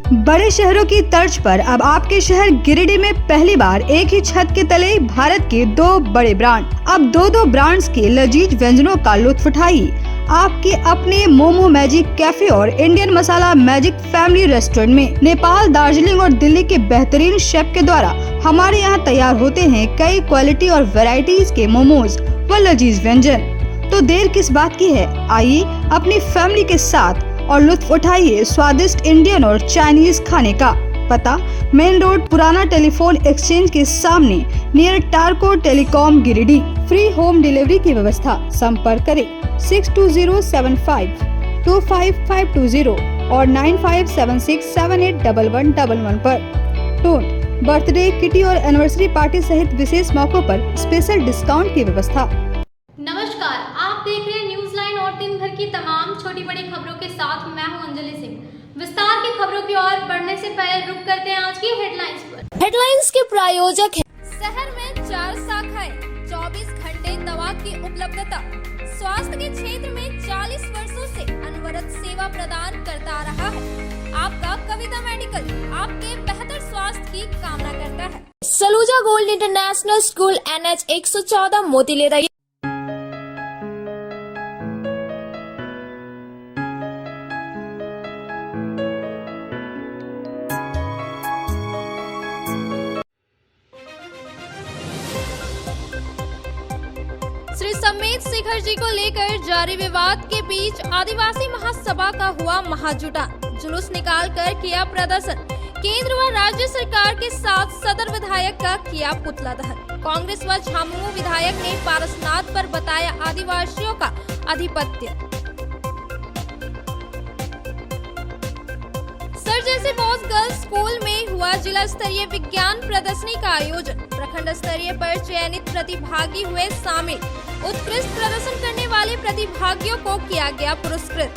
बड़े शहरों की तर्ज पर अब आपके शहर गिरिडीह में पहली बार एक ही छत के तले भारत के 2 बड़े ब्रांड। अब दो ब्रांड्स के लजीज व्यंजनों का लुत्फ उठाइए आपके अपने मोमो मैजिक कैफे और इंडियन मसाला मैजिक फैमिली रेस्टोरेंट में। नेपाल, दार्जिलिंग और दिल्ली के बेहतरीन शेफ के द्वारा हमारे यहाँ तैयार होते हैं कई क्वालिटी और वैरायटीज के मोमोज व लजीज व्यंजन। तो देर किस बात की है, आइए अपनी फैमिली के साथ और लुत्फ उठाइए स्वादिष्ट इंडियन और चाइनीज खाने का। पता मेन रोड, पुराना टेलीफोन एक्सचेंज के सामने, near Tarco telecom, Giridih. Free home delivery की व्यवस्था। संपर्क करें 6207525520 और 9576781111 पर। टोट बर्थडे, किटी और एनिवर्सरी पार्टी सहित विशेष मौकों पर स्पेशल डिस्काउंट की व्यवस्था। नमस्कार, आप देख रहे हैं न्यूज लाइन और दिन भर की तमाम छोटी बड़ी खबरों के साथ मैं हूं अंजलि सिंह। विस्तार की खबरों की ओर बढ़ने से पहले रुक करते हैं आज की हेडलाइंस पर। हेडलाइंस के प्रायोजक हैं शहर में 4 शाखाएं, 24 घंटे दवा की उपलब्धता। स्वास्थ्य के क्षेत्र में 40 वर्षों से अनवरत सेवा प्रदान करता रहा है। आपका कविता मेडिकल आपके बेहतर स्वास्थ्य की कामना करता है। Saluja gold international school NH 114 Motilera. Shri Sammed Shikhar जी को लेकर जारी विवाद के बीच आदिवासी महासभा का हुआ महाजुटान। जुलूस निकालकर किया प्रदर्शन। केंद्र व राज्य सरकार के साथ सदर विधायक का किया पुतला दहन। कांग्रेस व झामुमो विधायक ने पारसनाथ पर बताया आदिवासियों का आधिपत्य। सर जैसे बॉस गर्ल्स स्कूल में हुआ जिला स्तरीय विज्ञान प्रदर्शनी का आयोजन। प्रखंड स्तरीय पर चयनित प्रतिभागी हुए शामिल। उत्कृष्ट प्रदर्शन करने वाले प्रतिभागियों को किया गया पुरस्कृत।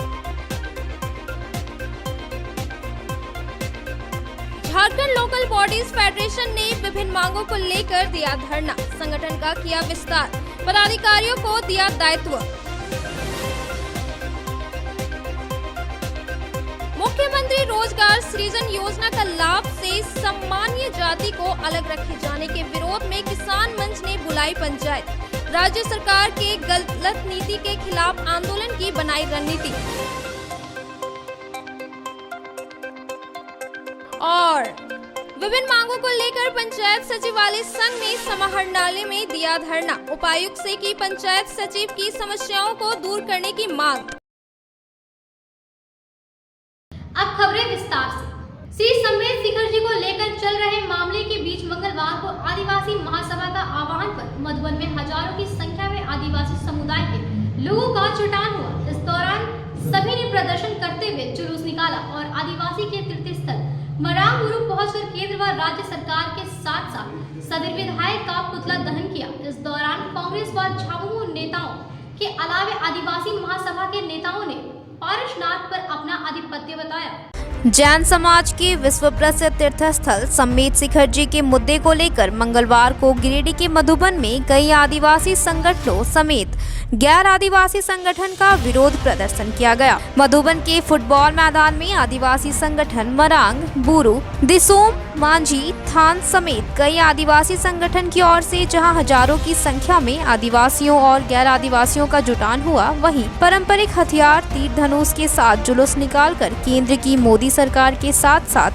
झारखंड लोकल बॉडीज फेडरेशन ने विभिन्न मांगों को लेकर दिया धरना। संगठन का किया विस्तार। पदाधिकारियों को दिया दायित्व। मुख्यमंत्री रोजगार सृजन योजना का लाभ से सामान्य जाति को अलग रखे जाने के विरोध में किसान मंच ने बुलाई पंचायत। राज्य सरकार के गलत नीति के खिलाफ आंदोलन की बनाई रणनीति। और विभिन्न मांगों को लेकर पंचायत सचिवालय संघ ने समाहरणालय में दिया धरना। उपायुक्त से की पंचायत सचिव की समस्याओं को दूर करने की मांग। अब खबरें विस्तार से। श्री समेत शिखर जी को लेकर चल रहे मामले के बीच मंगलवार को आदिवासी महासभा का आह्वान पर मधुबन में हजारों की संख्या में आदिवासी समुदाय के लोगों का जुटान हुआ। इस दौरान सभी ने प्रदर्शन करते हुए जुलूस निकाला और आदिवासी के तीर्थ स्थल मरांग गुरु पहुंचकर केंद्र व राज्य सरकार के साथ साथ सदर विधायक का पुतला दहन किया। इस दौरान कांग्रेस व झामुमो नेताओं के अलावा आदिवासी महासभा के नेताओं ने पारसनाथ पर अपना आधिपत्य बताया। जैन समाज के विश्व प्रसिद्ध तीर्थ स्थल समेत शिखर जी के मुद्दे को लेकर मंगलवार को गिरिडीह के मधुबन में कई आदिवासी संगठनों समेत गैर आदिवासी संगठन का विरोध प्रदर्शन किया गया। मधुबन के फुटबॉल मैदान में आदिवासी संगठन मरांग, बुरु, दिसोम, मांझी, थान समेत कई आदिवासी संगठन की ओर से जहां हजारों की संख्या में आदिवासियों और गैर आदिवासियों का जुटान हुआ, वहीं पारंपरिक हथियार, तीर धनुष के साथ जुलूस निकालकर केंद्र की मोदी सरकार के साथ साथ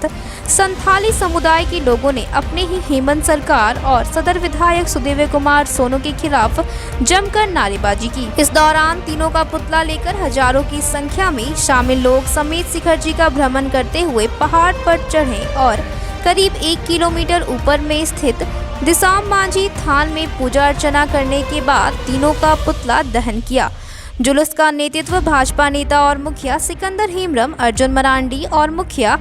संथाली समुदाय के लोगों ने अपने ही हेमंत सरकार और सदर विधायक सुदेव कुमार सोनू के खिलाफ जमकर नारेबाजी की। इस दौरान तीनों का पुतला लेकर हजारों की संख्या में शामिल लोग समेत शिखर जी का भ्रमण करते हुए पहाड़ पर चढ़े और करीब 1 किलोमीटर ऊपर में स्थित दिसाम मांझी थान में पूजा अर्चना करने के बाद तीनों का पुतला दहन किया। जुलूस का नेतृत्व भाजपा नेता और मुखिया सिकंदर हेम्ब्रम, अर्जुन मरांडी और मुखिया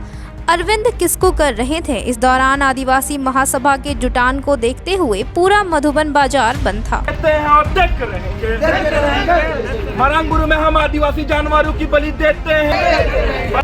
अरविंद किस्कू कर रहे थे। इस दौरान आदिवासी महासभा के जुटान को देखते हुए पूरा मधुबन बाजार बंद था। और देखते रहेंगे। मरांग गुरु में हम आदिवासी जानवरों की बलि देते हैं।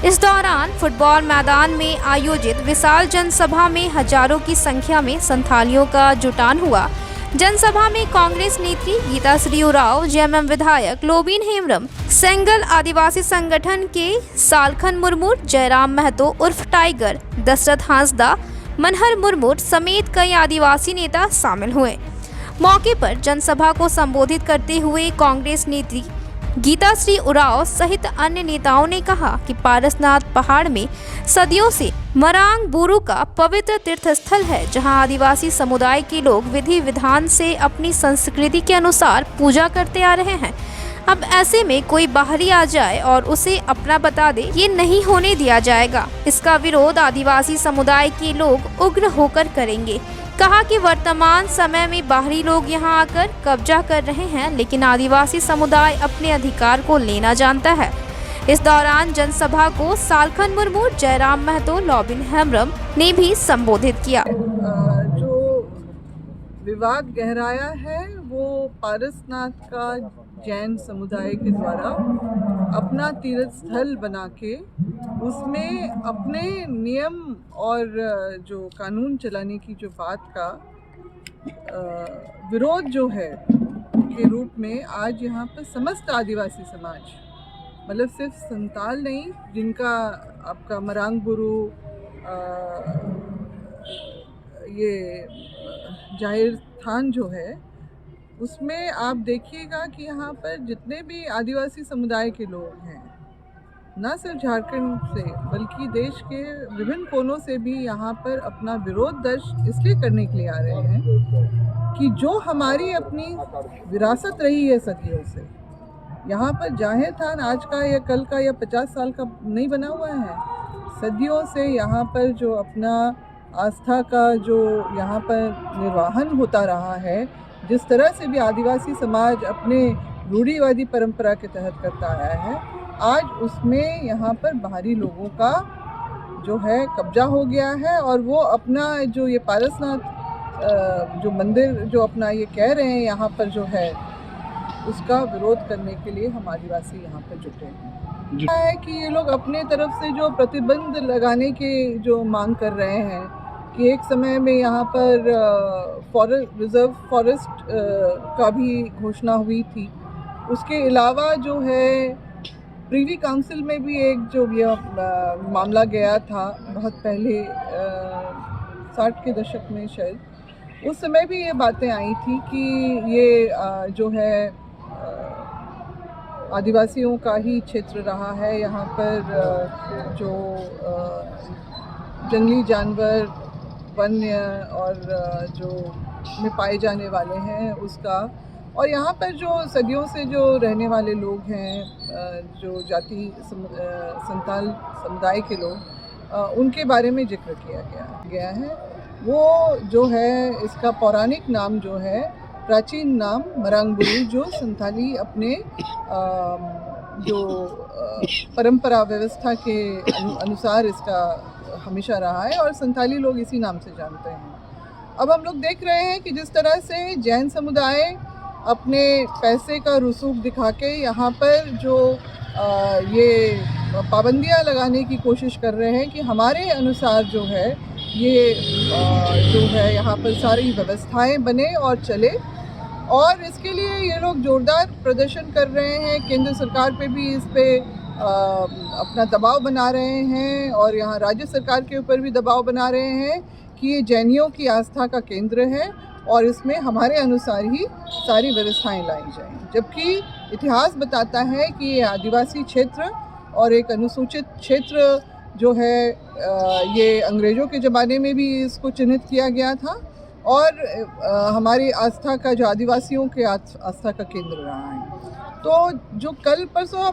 इस दौरान फुटबॉल मैदान में आयोजित विशाल जनसभा में हजारों की संख्या में संथालियों का जुटान हुआ। जनसभा में कांग्रेस नेत्री गीताश्री उरांव, जेएमएम विधायक लोबिन हेम्ब्रम, सेंगल आदिवासी संगठन के सालखन मुर्मू, जयराम महतो उर्फ टाइगर, दशरथ हांसदा, मनहर मुर्मू समेत कई आदिवासी नेता शामिल हुए। मौके पर जनसभा को संबोधित करते हुए कांग्रेस नेत्री गीताश्री उरांव सहित अन्य नेताओं ने कहा कि पारसनाथ पहाड़ में सदियों से मरांग बुरु का पवित्र तीर्थ स्थल है, जहां आदिवासी समुदाय के लोग विधि विधान से अपनी संस्कृति के अनुसार पूजा करते आ रहे हैं। अब ऐसे में कोई बाहरी आ जाए और उसे अपना बता दे, ये नहीं होने दिया जाएगा। इसका विरोध आदिवासी समुदाय के लोग उग्र होकर करेंगे। कहा कि वर्तमान समय में बाहरी लोग यहां आकर कब्जा कर रहे हैं, लेकिन आदिवासी समुदाय अपने अधिकार को लेना जानता है। इस दौरान जनसभा को सालखन मुर्मू, जयराम महतो, लोबिन हेम्ब्रम ने भी संबोधित किया। जो विवाद गहराया है वो पारसनाथ का जैन समुदाय के द्वारा अपना तीर्थ स्थल बना के उसमें अपने नियम और जो कानून चलाने की जो बात का विरोध जो है के रूप में आज यहाँ पर समस्त आदिवासी समाज, मतलब सिर्फ संताल नहीं, जिनका आपका मरांग बुरु ये जाहिर स्थान जो है, उसमें आप देखिएगा कि यहाँ पर जितने भी आदिवासी समुदाय के लोग हैं, न सिर्फ झारखंड से बल्कि देश के विभिन्न कोनों से भी यहाँ पर अपना विरोध दर्ज इसलिए करने के लिए आ रहे हैं कि जो हमारी अपनी विरासत रही है सदियों से, यहाँ पर जाहिर थान आज का या कल का या 50 साल का नहीं बना हुआ है। सदियों से यहाँ पर जो अपना आस्था का जो यहाँ पर निर्वाहन होता रहा है, जिस तरह से भी आदिवासी समाज अपने रूढ़िवादी परंपरा के तहत करता आया है, आज उसमें यहाँ पर बाहरी लोगों का जो है कब्जा हो गया है और वो अपना जो ये पारसनाथ जो मंदिर जो अपना ये कह रहे हैं यहाँ पर जो है, उसका विरोध करने के लिए हम आदिवासी यहाँ पर जुटे हैं। है कि ये लोग अपने तरफ से जो प्रतिबंध लगाने के जो मांग कर रहे हैं कि एक समय में यहाँ पर रिजर्व फॉरेस्ट का भी घोषणा हुई थी। उसके अलावा जो है प्रीवी काउंसिल में भी एक जो मामला गया था बहुत पहले 60 के दशक में शायद, उस समय भी ये बातें आई थी कि ये जो है आदिवासियों का ही क्षेत्र रहा है। यहाँ पर जो जंगली जानवर, वन्य और जो में पाए जाने वाले हैं उसका, और यहाँ पर जो सदियों से जो रहने वाले लोग हैं, जो जाति संताल समुदाय के लोग, उनके बारे में जिक्र किया गया है। वो जो है इसका पौराणिक नाम जो है, प्राचीन नाम मरांग बुरु, जो संथाली अपने जो परंपरा व्यवस्था के अनुसार इसका हमेशा रहा है और संथाली लोग इसी नाम से जानते हैं। अब हम लोग देख रहे हैं कि जिस तरह से जैन समुदाय अपने पैसे का रसूख दिखा के यहाँ पर जो ये पाबंदियाँ लगाने की कोशिश कर रहे हैं कि हमारे अनुसार जो है ये जो है यहाँ पर सारी व्यवस्थाएं बने और चले, और इसके लिए ये लोग जोरदार प्रदर्शन कर रहे हैं। केंद्र सरकार पे भी इस पे अपना दबाव बना रहे हैं और यहाँ राज्य सरकार के ऊपर भी दबाव बना रहे हैं कि ये जैनियों की आस्था का केंद्र है और इसमें हमारे अनुसार ही सारी व्यवस्थाएं लाई जाएं। जबकि इतिहास बताता है कि ये आदिवासी क्षेत्र और एक अनुसूचित क्षेत्र जो है ये अंग्रेज़ों के ज़माने में भी इसको चिन्हित किया गया था और हमारी आस्था का जो आदिवासियों के आस्था का केंद्र रहा है। तो जो कल परसों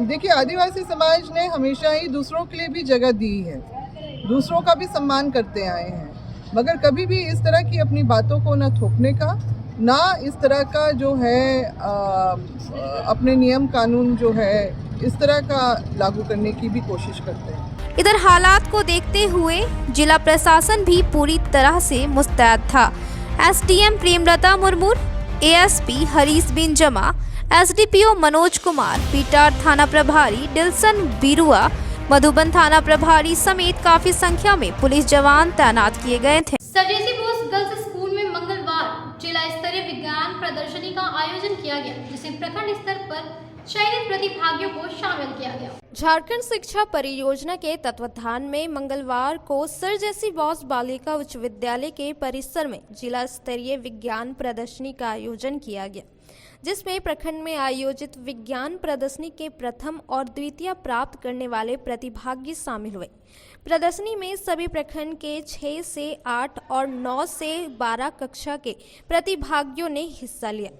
देखिए, आदिवासी समाज ने हमेशा ही दूसरों के लिए भी जगह दी है, दूसरों का भी सम्मान करते आए हैं, मगर कभी भी इस तरह की अपनी बातों को ना थोपने का, ना इस तरह का जो है अपने नियम कानून जो है इस तरह का लागू करने की भी कोशिश करते हैं। इधर हालात को देखते हुए जिला प्रशासन भी पूरी तरह से मुस्तैद था। एसडीएम प्रेमलता मुर्मू, एएसपी हरीश बिन जमा, एसडीपीओ मनोज कुमार, पीटार थाना प्रभारी डिल्सन बिरुआ, मधुबन थाना प्रभारी समेत काफी संख्या में पुलिस जवान तैनात किए गए थे। सरजेसी बोस गर्ल्स स्कूल में मंगलवार जिला स्तरीय विज्ञान प्रदर्शनी का आयोजन किया गया, जिसमें प्रखंड स्तर पर चयनित प्रतिभागियों को शामिल किया गया। झारखंड शिक्षा परियोजना के तत्वाधान में मंगलवार को सरजेसी बॉस बालिका उच्च विद्यालय के परिसर में जिला स्तरीय विज्ञान प्रदर्शनी का आयोजन किया गया, जिसमें प्रखंड में आयोजित विज्ञान प्रदर्शनी के प्रथम और द्वितीय प्राप्त करने वाले प्रतिभागी शामिल हुए। प्रदर्शनी में सभी प्रखंड के 6 से 8 और 9 से 12 कक्षा के प्रतिभागियों ने हिस्सा लिया।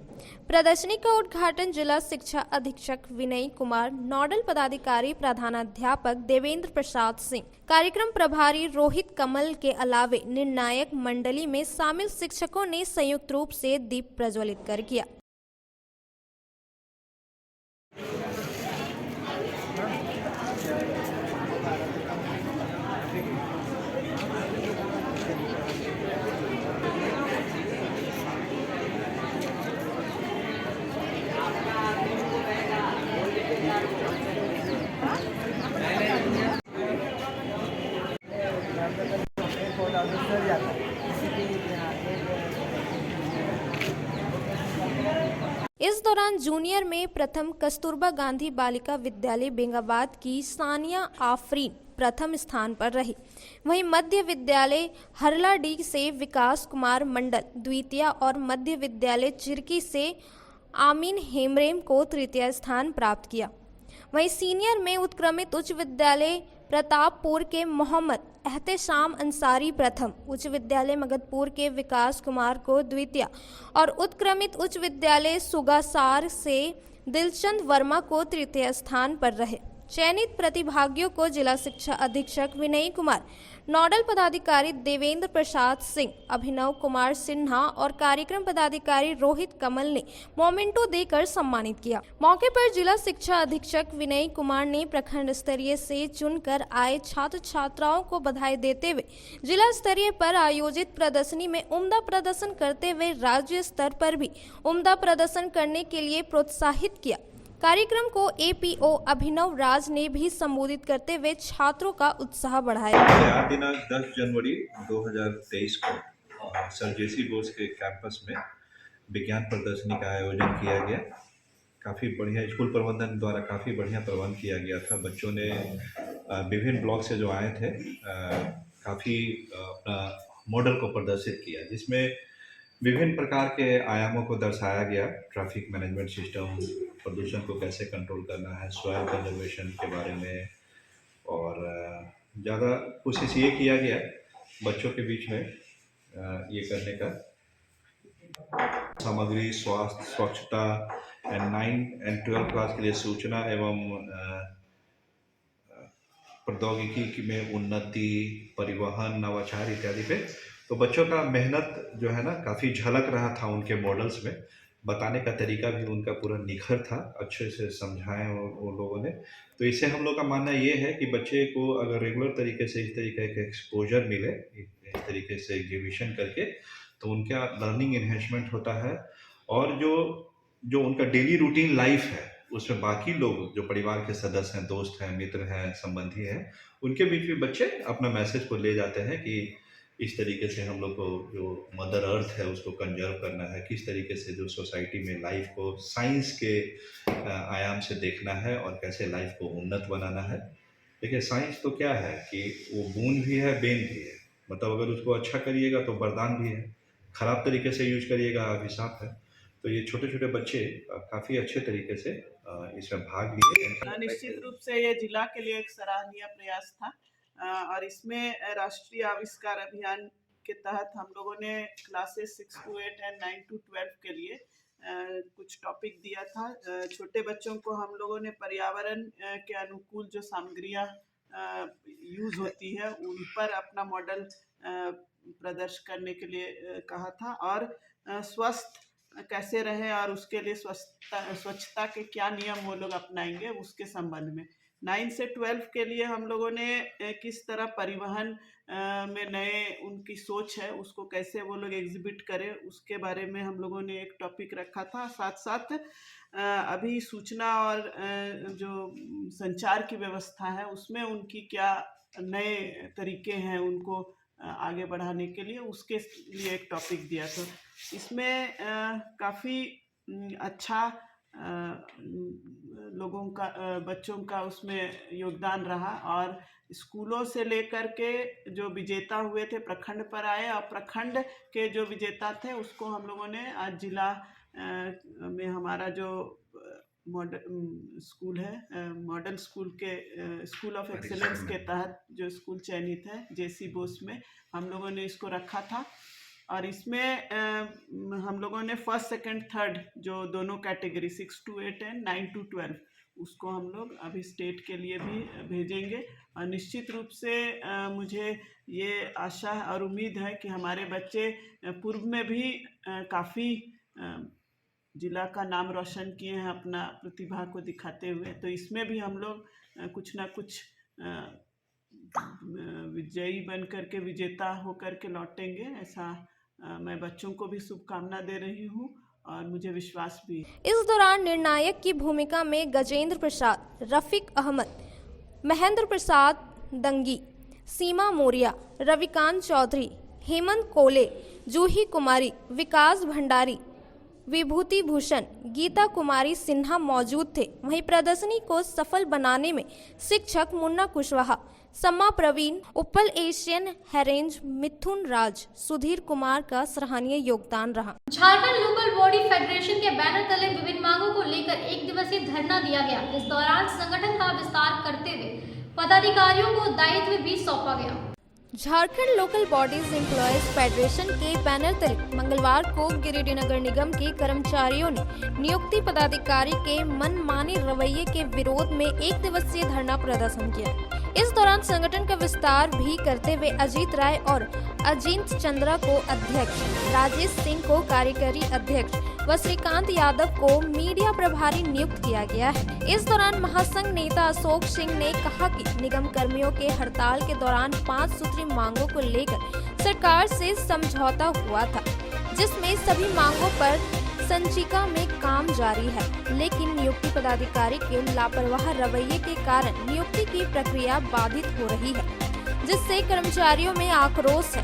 प्रदर्शनी का उद्घाटन जिला शिक्षा अधीक्षक विनय कुमार, नोडल पदाधिकारी प्रधानाध्यापक देवेंद्र प्रसाद सिंह, कार्यक्रम प्रभारी रोहित कमल के अलावे निर्णायक मंडली में शामिल शिक्षकों ने संयुक्त रूप से दीप प्रज्वलित कर किया। इस दौरान जूनियर में प्रथम कस्तूरबा गांधी बालिका विद्यालय बेंगाबाद की सानिया आफरीन प्रथम स्थान पर रही। वहीं मध्य विद्यालय हरलाडी से विकास कुमार मंडल द्वितीय और मध्य विद्यालय चिरकी से आमीन हेमरेम को तृतीय स्थान प्राप्त किया। वहीं सीनियर में उत्क्रमित उच्च विद्यालय प्रतापपुर के मोहम्मद एहतेशाम अंसारी प्रथम, उच्च विद्यालय मगधपुर के विकास कुमार को द्वितीय और उत्क्रमित उच्च विद्यालय सुगासार से दिलचंद वर्मा को तृतीय स्थान पर रहे। चयनित प्रतिभागियों को जिला शिक्षा अधीक्षक विनय कुमार, नोडल पदाधिकारी देवेंद्र प्रसाद सिंह, अभिनव कुमार सिन्हा और कार्यक्रम पदाधिकारी रोहित कमल ने मोमेंटो देकर सम्मानित किया। मौके पर जिला शिक्षा अधीक्षक विनय कुमार ने प्रखंड स्तरीय से चुनकर आए छात्र छात्राओं को बधाई देते हुए जिला स्तरीय पर आयोजित प्रदर्शनी में उम्दा प्रदर्शन करते हुए राज्य स्तर पर भी उम्दा प्रदर्शन करने के लिए प्रोत्साहित किया। कार्यक्रम को एपीओ अभिनव राज ने भी संबोधित करते हुए छात्रों का उत्साह बढ़ाया। दिनांक 10 जनवरी 2023 को सरजेसी बोस के कैंपस में विज्ञान प्रदर्शनी का आयोजन किया गया। काफ़ी बढ़िया स्कूल प्रबंधन द्वारा काफ़ी बढ़िया प्रबंध किया गया था। बच्चों ने विभिन्न ब्लॉक से जो आए थे काफ़ी अपना मॉडल को प्रदर्शित किया, जिसमें विभिन्न प्रकार के आयामों को दर्शाया गया। ट्रैफिक मैनेजमेंट सिस्टम, प्रदूषण को कैसे कंट्रोल करना है, सॉइल कंजर्वेशन के बारे में, और ज़्यादा कोशिश ये किया गया बच्चों के बीच में ये करने का सामग्री, स्वास्थ्य, स्वच्छता एंड 9 एंड 12 क्लास के लिए सूचना एवं प्रौद्योगिकी में उन्नति, परिवहन, नवाचार इत्यादि पे तो बच्चों का मेहनत जो है ना काफ़ी झलक रहा था उनके मॉडल्स में। बताने का तरीका भी उनका पूरा निखर था, अच्छे से समझाएं वो लोगों ने। तो इससे हम लोग का मानना ये है कि बच्चे को अगर रेगुलर तरीके से इस तरीके का एक्सपोजर मिले, इस तरीके से एग्जीबिशन करके, तो उनका लर्निंग इन्हेंसमेंट होता है। और जो उनका डेली रूटीन लाइफ है उसमें बाकी लोग जो परिवार के सदस्य हैं, दोस्त हैं, मित्र हैं, संबंधी हैं, उनके बीच भी बच्चे अपना मैसेज को ले जाते हैं कि इस तरीके से हम लोग को जो मदर अर्थ है उसको कंजर्व करना है, किस तरीके से जो सोसाइटी में लाइफ को साइंस के आयाम से देखना है और कैसे लाइफ को उन्नत बनाना है। देखिए साइंस तो क्या है कि वो बूंद भी है, बेन भी है। मतलब अगर उसको अच्छा करिएगा तो वरदान भी है, ख़राब तरीके से यूज करिएगा अभिशाप है। तो ये छोटे छोटे बच्चे काफ़ी अच्छे तरीके से इसमें भाग लिए। निश्चित रूप से ये जिला के लिए एक सराहनीय प्रयास था और इसमें राष्ट्रीय आविष्कार अभियान के तहत हम लोगों ने क्लासेस 6 to 8 एंड 9 to 12 के लिए कुछ टॉपिक दिया था। छोटे बच्चों को हम लोगों ने पर्यावरण के अनुकूल जो सामग्रियाँ यूज़ होती है उन पर अपना मॉडल प्रदर्शित करने के लिए कहा था, और स्वस्थ कैसे रहे और उसके लिए स्वच्छता के क्या नियम वो लोग अपनाएंगे उसके संबंध में। 9 से 12 के लिए हम लोगों ने किस तरह परिवहन में नए उनकी सोच है उसको कैसे वो लोग एग्जिबिट करें उसके बारे में हम लोगों ने एक टॉपिक रखा था। साथ साथ अभी सूचना और जो संचार की व्यवस्था है उसमें उनकी क्या नए तरीके हैं उनको आगे बढ़ाने के लिए, उसके लिए एक टॉपिक दिया था। इसमें काफ़ी अच्छा लोगों का बच्चों का उसमें योगदान रहा और स्कूलों से लेकर के जो विजेता हुए थे प्रखंड पर आए और प्रखंड के जो विजेता थे उसको हम लोगों ने आज जिला में हमारा जो मॉडल स्कूल है मॉडल स्कूल के स्कूल ऑफ एक्सीलेंस के तहत जो स्कूल चयनित है जेसी बोस में हम लोगों ने इसको रखा था। और इसमें हम लोगों ने फर्स्ट सेकंड थर्ड जो दोनों कैटेगरी 6 to 8 एंड 9 to 12 उसको हम लोग अभी स्टेट के लिए भी भेजेंगे। और निश्चित रूप से मुझे ये आशा और उम्मीद है कि हमारे बच्चे पूर्व में भी काफ़ी जिला का नाम रोशन किए हैं अपना प्रतिभा को दिखाते हुए, तो इसमें भी हम लोग कुछ ना कुछ विजयी बन कर के विजेता होकर के लौटेंगे, ऐसा मैं बच्चों को भी शुभकामना दे रही हूँ और मुझे विश्वास भी। इस दौरान निर्णायक की भूमिका में गजेंद्र प्रसाद, रफीक अहमद, महेंद्र प्रसाद दंगी, सीमा मौर्य, रविकांत चौधरी, हेमंत कोले, जूही कुमारी, विकास भंडारी, विभूति भूषण, गीता कुमारी सिन्हा मौजूद थे। वहीं प्रदर्शनी को सफल बनाने में शिक्षक मुन्ना कुशवाहा, सम्मा प्रवीण, उपल एशियन हेरेंज, मिथुन राज, सुधीर कुमार का सराहनीय योगदान रहा। झारखंड लोकल बॉडी फेडरेशन के बैनर तले विभिन्न मांगों को लेकर एक दिवसीय धरना दिया गया। इस दौरान संगठन का विस्तार करते हुए पदाधिकारियों को दायित्व भी सौंपा गया। Jharkhand local bodies employees federation के बैनर तले मंगलवार को गिरिडीह नगर निगम के कर्मचारियों ने नियुक्ति पदाधिकारी के मनमाने रवैये के विरोध में एक दिवसीय धरना प्रदर्शन किया। इस दौरान संगठन का विस्तार भी करते हुए अजीत राय और अजित चंद्रा को अध्यक्ष, राजेश सिंह को कार्यकारी अध्यक्ष व श्रीकांत यादव को मीडिया प्रभारी नियुक्त किया गया है। इस दौरान महासंघ नेता अशोक सिंह ने कहा कि निगम कर्मियों के हड़ताल के दौरान 5 सूत्री मांगों को लेकर सरकार से समझौता हुआ था, जिसमें सभी मांगों पर संचिका में काम जारी है, लेकिन नियुक्ति पदाधिकारी के लापरवाह रवैये के कारण नियुक्ति की प्रक्रिया बाधित हो रही है, जिससे कर्मचारियों में आक्रोश है।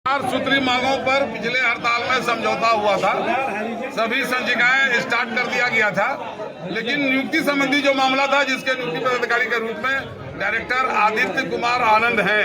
4 सूत्री मांगों पर पिछले हड़ताल में समझौता हुआ था, सभी संचिकाएं स्टार्ट कर दिया गया था, लेकिन नियुक्ति संबंधी जो मामला था जिसके नियुक्ति पदाधिकारी के रूप में डायरेक्टर आदित्य कुमार आनंद हैं,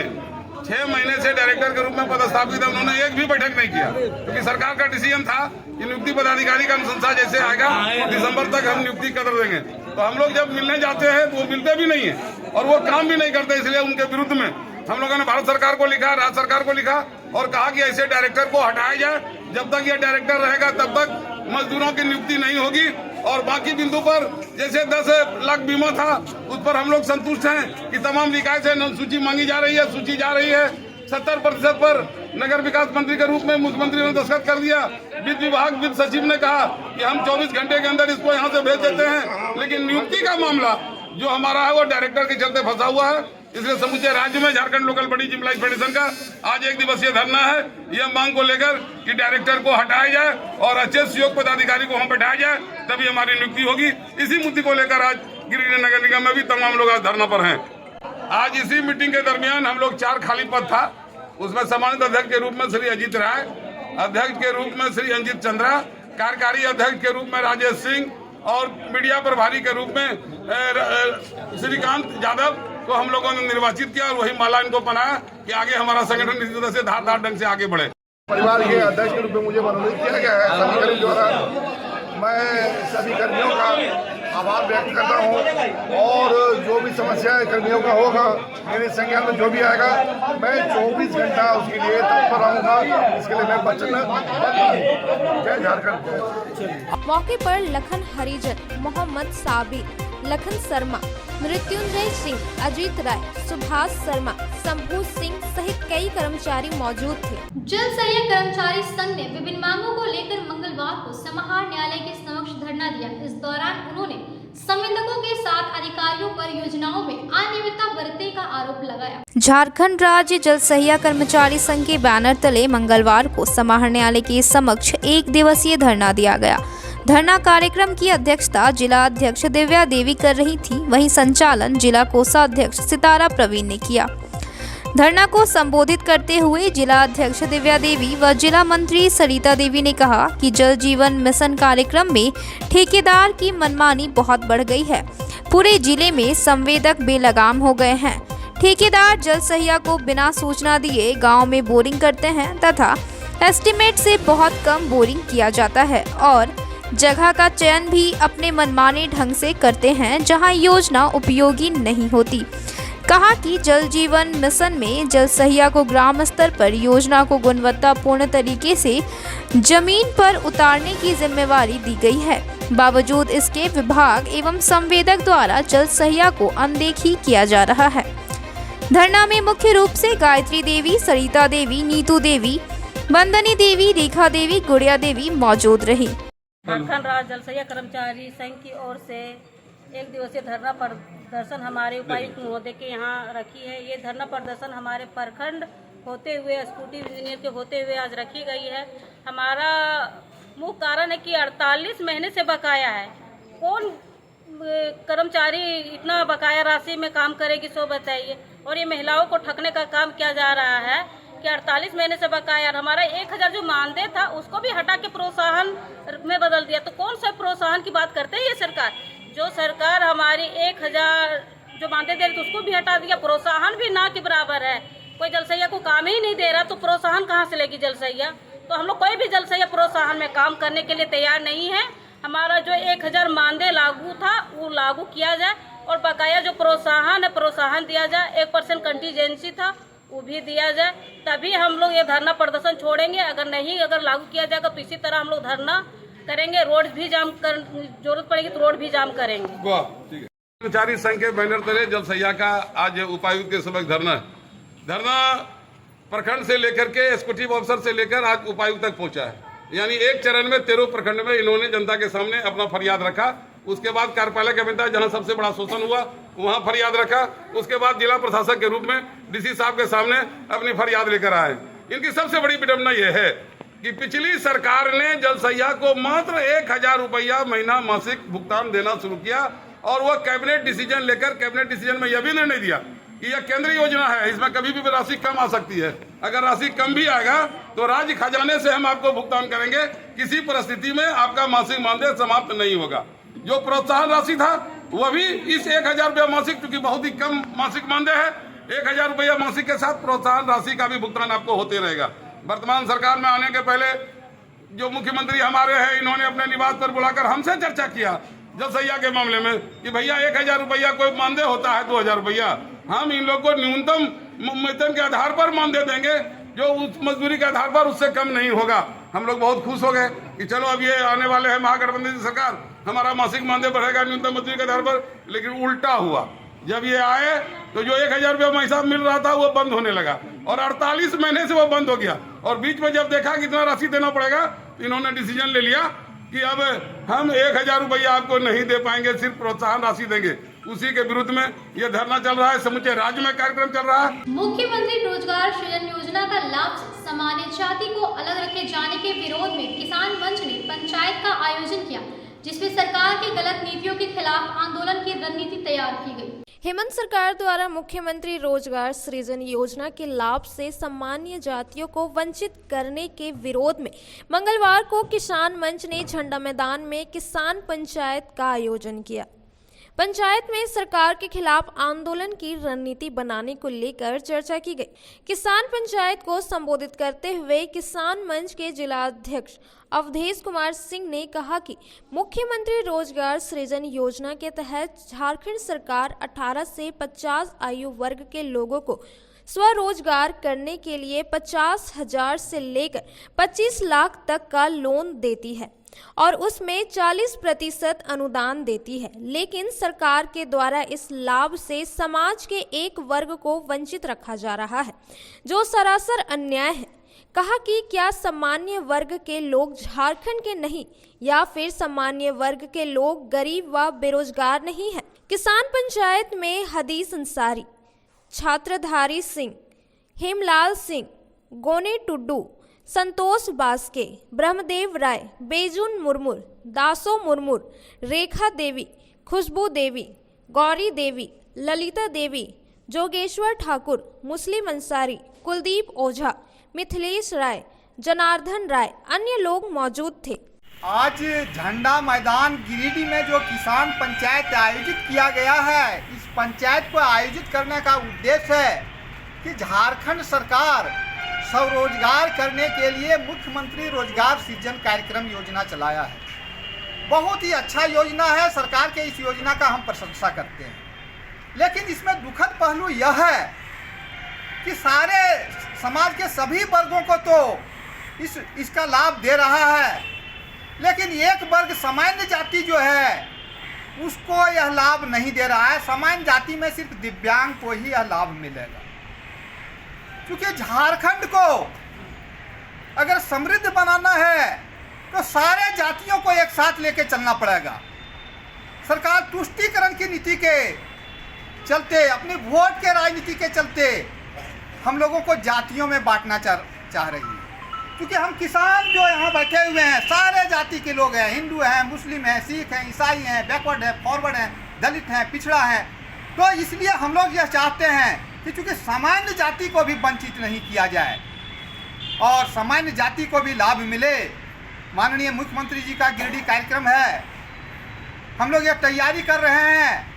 6 महीने से डायरेक्टर के रूप में पदस्थापित है, उन्होंने एक भी बैठक नहीं किया, क्योंकि सरकार का डिसीजन था कि नियुक्ति पदाधिकारी का अनुशंसा जैसे आएगा दिसंबर तक हम नियुक्ति कर देंगे। तो हम लोग जब मिलने जाते हैं तो वो मिलते भी नहीं है और वो काम भी नहीं करते, इसलिए उनके विरुद्ध में हम लोगों ने भारत सरकार को लिखा, राज्य सरकार को लिखा और कहा कि ऐसे डायरेक्टर को हटाया जाए, जब तक ये डायरेक्टर रहेगा तब तक मजदूरों की नियुक्ति नहीं होगी। और बाकी बिंदु पर जैसे 10 लाख बीमा था उस पर हम लोग संतुष्ट हैं कि तमाम निकाय से सूची मांगी जा रही है, सूची जा रही है। 70% पर नगर विकास मंत्री के रूप में मुख्यमंत्री ने दस्तखत कर दिया। वित्त विभाग वित्त सचिव ने कहा कि हम 24 घंटे के अंदर इसको यहाँ से भेज देते हैं, लेकिन नियुक्ति का मामला जो हमारा है वो डायरेक्टर के चलते फंसा हुआ है। इसलिए समूचे राज्य में Jharkhand local bodies employees federation का आज एक दिवसीय धरना है, यह मांग को लेकर कि डायरेक्टर को हटाया जाए और अच्छे सहयोग पदाधिकारी को हम बैठाया जाए, तभी हमारी नियुक्ति होगी। इसी मुद्दे को लेकर आज गिरिडीह नगर निगम में भी तमाम लोग आज धरना पर हैं। आज इसी मीटिंग के दरमियान हम लोग 4 खाली पद था, उसमें सम्मानित अध्यक्ष के रूप में श्री अजीत राय, अध्यक्ष के रूप में श्री अंजित चंद्रा, कार्यकारी अध्यक्ष के रूप में राजेश सिंह और मीडिया प्रभारी के रूप में श्रीकांत यादव को हम लोगों ने निर्वाचित किया और वही माला इनको बनाया कि आगे हमारा संगठन इसी तरह से धारदार ढंग से आगे बढ़े। परिवार के अध्यक्ष के रूप में मुझे मनोनीत किया गया है। सभी कर्मी द्वारा मैं सभी कर्मियों का आभार व्यक्त करता हूं और जो भी समस्या कर्मियों का होगा, मेरे संज्ञान में जो भी आएगा, मैं 24 घंटा उसके लिए तत्पर रहूंगा। इसके लिए मैं वचनबद्ध हूं। जय झारखंड। मौके पर लखन हरिजन, मोहम्मद साबिर, लखन शर्मा, मृत्युंजय सिंह, अजीत राय, सुभाष शर्मा, शंभू सिंह सहित कई कर्मचारी मौजूद थे। जल सहायक कर्मचारी संघ ने विभिन्न मांगों को लेकर मंगलवार को समाहर न्यायालय के समक्ष धरना दिया। इस दौरान उन्होंने संवेदकों के साथ अधिकारियों पर योजनाओं में अनियमितता बरतने का आरोप लगाया। झारखंड राज्य जल सहिया कर्मचारी संघ के बैनर तले मंगलवार को समाहरणालय के समक्ष 1 दिवसीय धरना दिया गया। धरना कार्यक्रम की अध्यक्षता जिला अध्यक्ष दिव्या देवी कर रही थी, वहीं संचालन जिला कोषाध्यक्ष सितारा प्रवीण ने किया। धरना को संबोधित करते हुए जिला अध्यक्ष दिव्या देवी व जिला मंत्री सरिता देवी ने कहा कि जल जीवन मिशन कार्यक्रम में ठेकेदार की मनमानी बहुत बढ़ गई है। पूरे जिले में संवेदक बेलगाम हो गए हैं। ठेकेदार जल सहिया को बिना सूचना दिए गांव में बोरिंग करते हैं तथा एस्टीमेट से बहुत कम बोरिंग किया जाता है और जगह का चयन भी अपने मनमाने ढंग से करते हैं जहां योजना उपयोगी नहीं होती। कहा कि जल जीवन मिशन में जल सहिया को ग्राम स्तर पर योजना को गुणवत्तापूर्ण तरीके से जमीन पर उतारने की जिम्मेवारी दी गई है। बावजूद इसके विभाग एवं संवेदक द्वारा जल सहिया को अनदेखी किया जा रहा है। धरना में मुख्य रूप से गायत्री देवी, सरिता देवी, नीतू देवी, वंदनी देवी, रेखा देवी, गुड़िया देवी मौजूद रही। झारखंड राज्य जल सहिया कर्मचारी संघ की ओर से 1 दिवसीय धरना प्रदर्शन हमारे उपायुक्त महोदय के यहाँ रखी है। ये धरना प्रदर्शन हमारे प्रखंड होते हुए एक्जीक्यूटिव इंजीनियर के होते हुए आज रखी गई है। हमारा मुख्य कारण है कि 48 महीने से बकाया है। कौन कर्मचारी इतना बकाया राशि में काम करेगी, सो बताइए। और ये महिलाओं को ठगने का काम किया जा रहा है कि 48 महीने से बकाया। हमारा 1000 जो मानदेय था उसको भी हटा के प्रोत्साहन में बदल दिया। तो कौन सा प्रोत्साहन की बात करते हैं ये सरकार? जो सरकार हमारी 1000 जो मानदेय दे रही थी उसको भी हटा दिया। प्रोत्साहन भी ना के बराबर है। कोई जल सहिया को काम ही नहीं दे रहा तो प्रोत्साहन कहाँ से लेगी जल सहिया? तो हम लोग कोई भी जल सहिया प्रोत्साहन में काम करने के लिए तैयार नहीं है। हमारा जो 1000 मानदेय लागू था वो लागू किया जाए और बकाया जो प्रोत्साहन है प्रोत्साहन दिया जाए। 1% कंटीजेंसी था वो भी दिया जाए, तभी हम लोग ये धरना प्रदर्शन छोड़ेंगे। अगर लागू किया जाएगा तो इसी तरह हम लोग धरना करेंगे। रोड भी जाम कर जरूरत पड़ेगी तो रोड भी जाम करेंगे। कर्मचारी संघ के बैनर तले जल सहिया का आज उपायुक्त के समक्ष धरना प्रखंड से लेकर के एक्जीक्यूटिव ऑफिसर से लेकर आज उपायुक्त तक पहुंचा है। यानी एक चरण में 13 प्रखंड में इन्होंने जनता के सामने अपना फरियाद रखा। उसके बाद कार्यपालक अभियंता जहां सबसे बड़ा शोषण हुआ वहां फरियाद रखा। उसके बाद जिला प्रशासक के रूप में डीसी साहब के सामने अपनी फरियाद लेकर आए। इनकी सबसे बड़ी विडंबना यह है कि पिछली सरकार ने जल सहिया को मात्र 1000 रुपया महीना मासिक भुगतान देना शुरू किया और वह कैबिनेट डिसीजन लेकर कैबिनेट डिसीजन में यह भी निर्णय दिया कि यह केंद्रीय योजना है, इसमें कभी भी राशि कम आ सकती है। अगर राशि कम भी आएगा तो राज्य खजाने से हम आपको भुगतान करेंगे। किसी परिस्थिति में आपका मासिक मानदेय समाप्त नहीं होगा। जो प्रोत्साहन राशि था वह भी इस 1000 रुपया मासिक, क्योंकि बहुत ही कम मासिक मानदेय है, 1000 रुपया मासिक के साथ प्रोत्साहन राशि का भी भुगतान आपको होते रहेगा। वर्तमान सरकार में आने के पहले जो मुख्यमंत्री हमारे हैं, इन्होंने अपने निवास पर बुलाकर हमसे चर्चा किया जल सहिया के मामले में कि भैया 1000 रुपया कोई मानदेय होता है 2000 रुपया, हम इन लोग को न्यूनतम वेतन के आधार पर मानदेय देंगे, जो उस मजदूरी के आधार पर उससे कम नहीं होगा। हम लोग बहुत खुश हो गए कि चलो अब ये आने वाले हैं महागठबंधन की सरकार, हमारा मासिक मानदेय बढ़ेगा न्यूनतम मजदूरी के आधार पर। लेकिन उल्टा हुआ, जब ये आए तो जो 1000 रुपया पैसा मिल रहा था वो बंद होने लगा और 48 महीने से वो बंद हो गया। और बीच में जब देखा कि इतना राशि देना पड़ेगा तो इन्होंने डिसीजन ले लिया कि अब हम 1000 रुपया आपको नहीं दे पाएंगे, सिर्फ प्रोत्साहन राशि देंगे। उसी के विरुद्ध में ये धरना चल रहा है। समूचे राज्य में कार्यक्रम चल रहा है। मुख्यमंत्री रोजगार सृजन योजना का लाभ सामान्य जाति को अलग रखे जाने के विरोध में किसान मंच ने पंचायत का आयोजन किया, जिसमें सरकार की गलत नीतियों के खिलाफ आंदोलन की रणनीति तैयार की गई। हेमंत सरकार द्वारा मुख्यमंत्री रोजगार सृजन योजना के लाभ से सामान्य जातियों को वंचित करने के विरोध में मंगलवार को किसान मंच ने झंडा मैदान में किसान पंचायत का आयोजन किया। पंचायत में सरकार के खिलाफ आंदोलन की रणनीति बनाने को लेकर चर्चा की गई। किसान पंचायत को संबोधित करते हुए किसान मंच के जिला अध्यक्ष अवधेश कुमार सिंह ने कहा कि मुख्यमंत्री रोजगार सृजन योजना के तहत झारखंड सरकार 18 से 50 आयु वर्ग के लोगों को स्वरोजगार करने के लिए 50,000 से लेकर 25 लाख तक का लोन देती है और उसमें 40% अनुदान देती है। लेकिन सरकार के द्वारा इस लाभ से समाज के एक वर्ग को वंचित रखा जा रहा है, जो सरासर अन्याय है। कहा कि क्या सामान्य वर्ग के लोग झारखंड के नहीं या फिर सामान्य वर्ग के लोग गरीब व बेरोजगार नहीं हैं। किसान पंचायत में हदीस अंसारी, छात्रधारी सिंह, हेमलाल सिंह, गोने टुड्डू, संतोष बास्के, ब्रह्मदेव राय, बेजुन मुर्मुर, दासो मुर्मुर, रेखा देवी, खुशबू देवी, गौरी देवी, ललिता देवी, जोगेश्वर ठाकुर, मुस्लिम अंसारी, कुलदीप ओझा, मिथिलेश राय, जनार्दन राय, अन्य लोग मौजूद थे। आज झंडा मैदान गिरिडीह में जो किसान पंचायत आयोजित किया गया है, इस पंचायत को आयोजित करने का उद्देश्य है कि झारखंड सरकार स्वरोजगार करने के लिए मुख्यमंत्री रोजगार सृजन कार्यक्रम योजना चलाया है। बहुत ही अच्छा योजना है, सरकार के इस योजना का हम प्रशंसा करते हैं। लेकिन इसमें दुखद पहलू यह है कि सारे समाज के सभी वर्गों को तो इसका लाभ दे रहा है, लेकिन एक वर्ग सामान्य जाति जो है उसको यह लाभ नहीं दे रहा है। सामान्य जाति में सिर्फ दिव्यांग को ही यह लाभ मिलेगा। क्योंकि झारखंड को अगर समृद्ध बनाना है तो सारे जातियों को एक साथ लेकर चलना पड़ेगा। सरकार तुष्टीकरण की नीति के चलते, अपनी वोट के राजनीति के चलते हम लोगों को जातियों में बांटना चाह रही है। क्योंकि हम किसान जो यहाँ बैठे हुए हैं सारे जाति के लोग हैं, हिंदू हैं, मुस्लिम हैं, सिख हैं, ईसाई हैं, बैकवर्ड हैं, फॉरवर्ड हैं, दलित हैं, पिछड़ा हैं। तो इसलिए हम लोग यह चाहते हैं कि चूँकि सामान्य जाति को भी वंचित नहीं किया जाए और सामान्य जाति को भी लाभ मिले। माननीय मुख्यमंत्री जी का गिरिडीह कार्यक्रम है, हम लोग ये तैयारी कर रहे हैं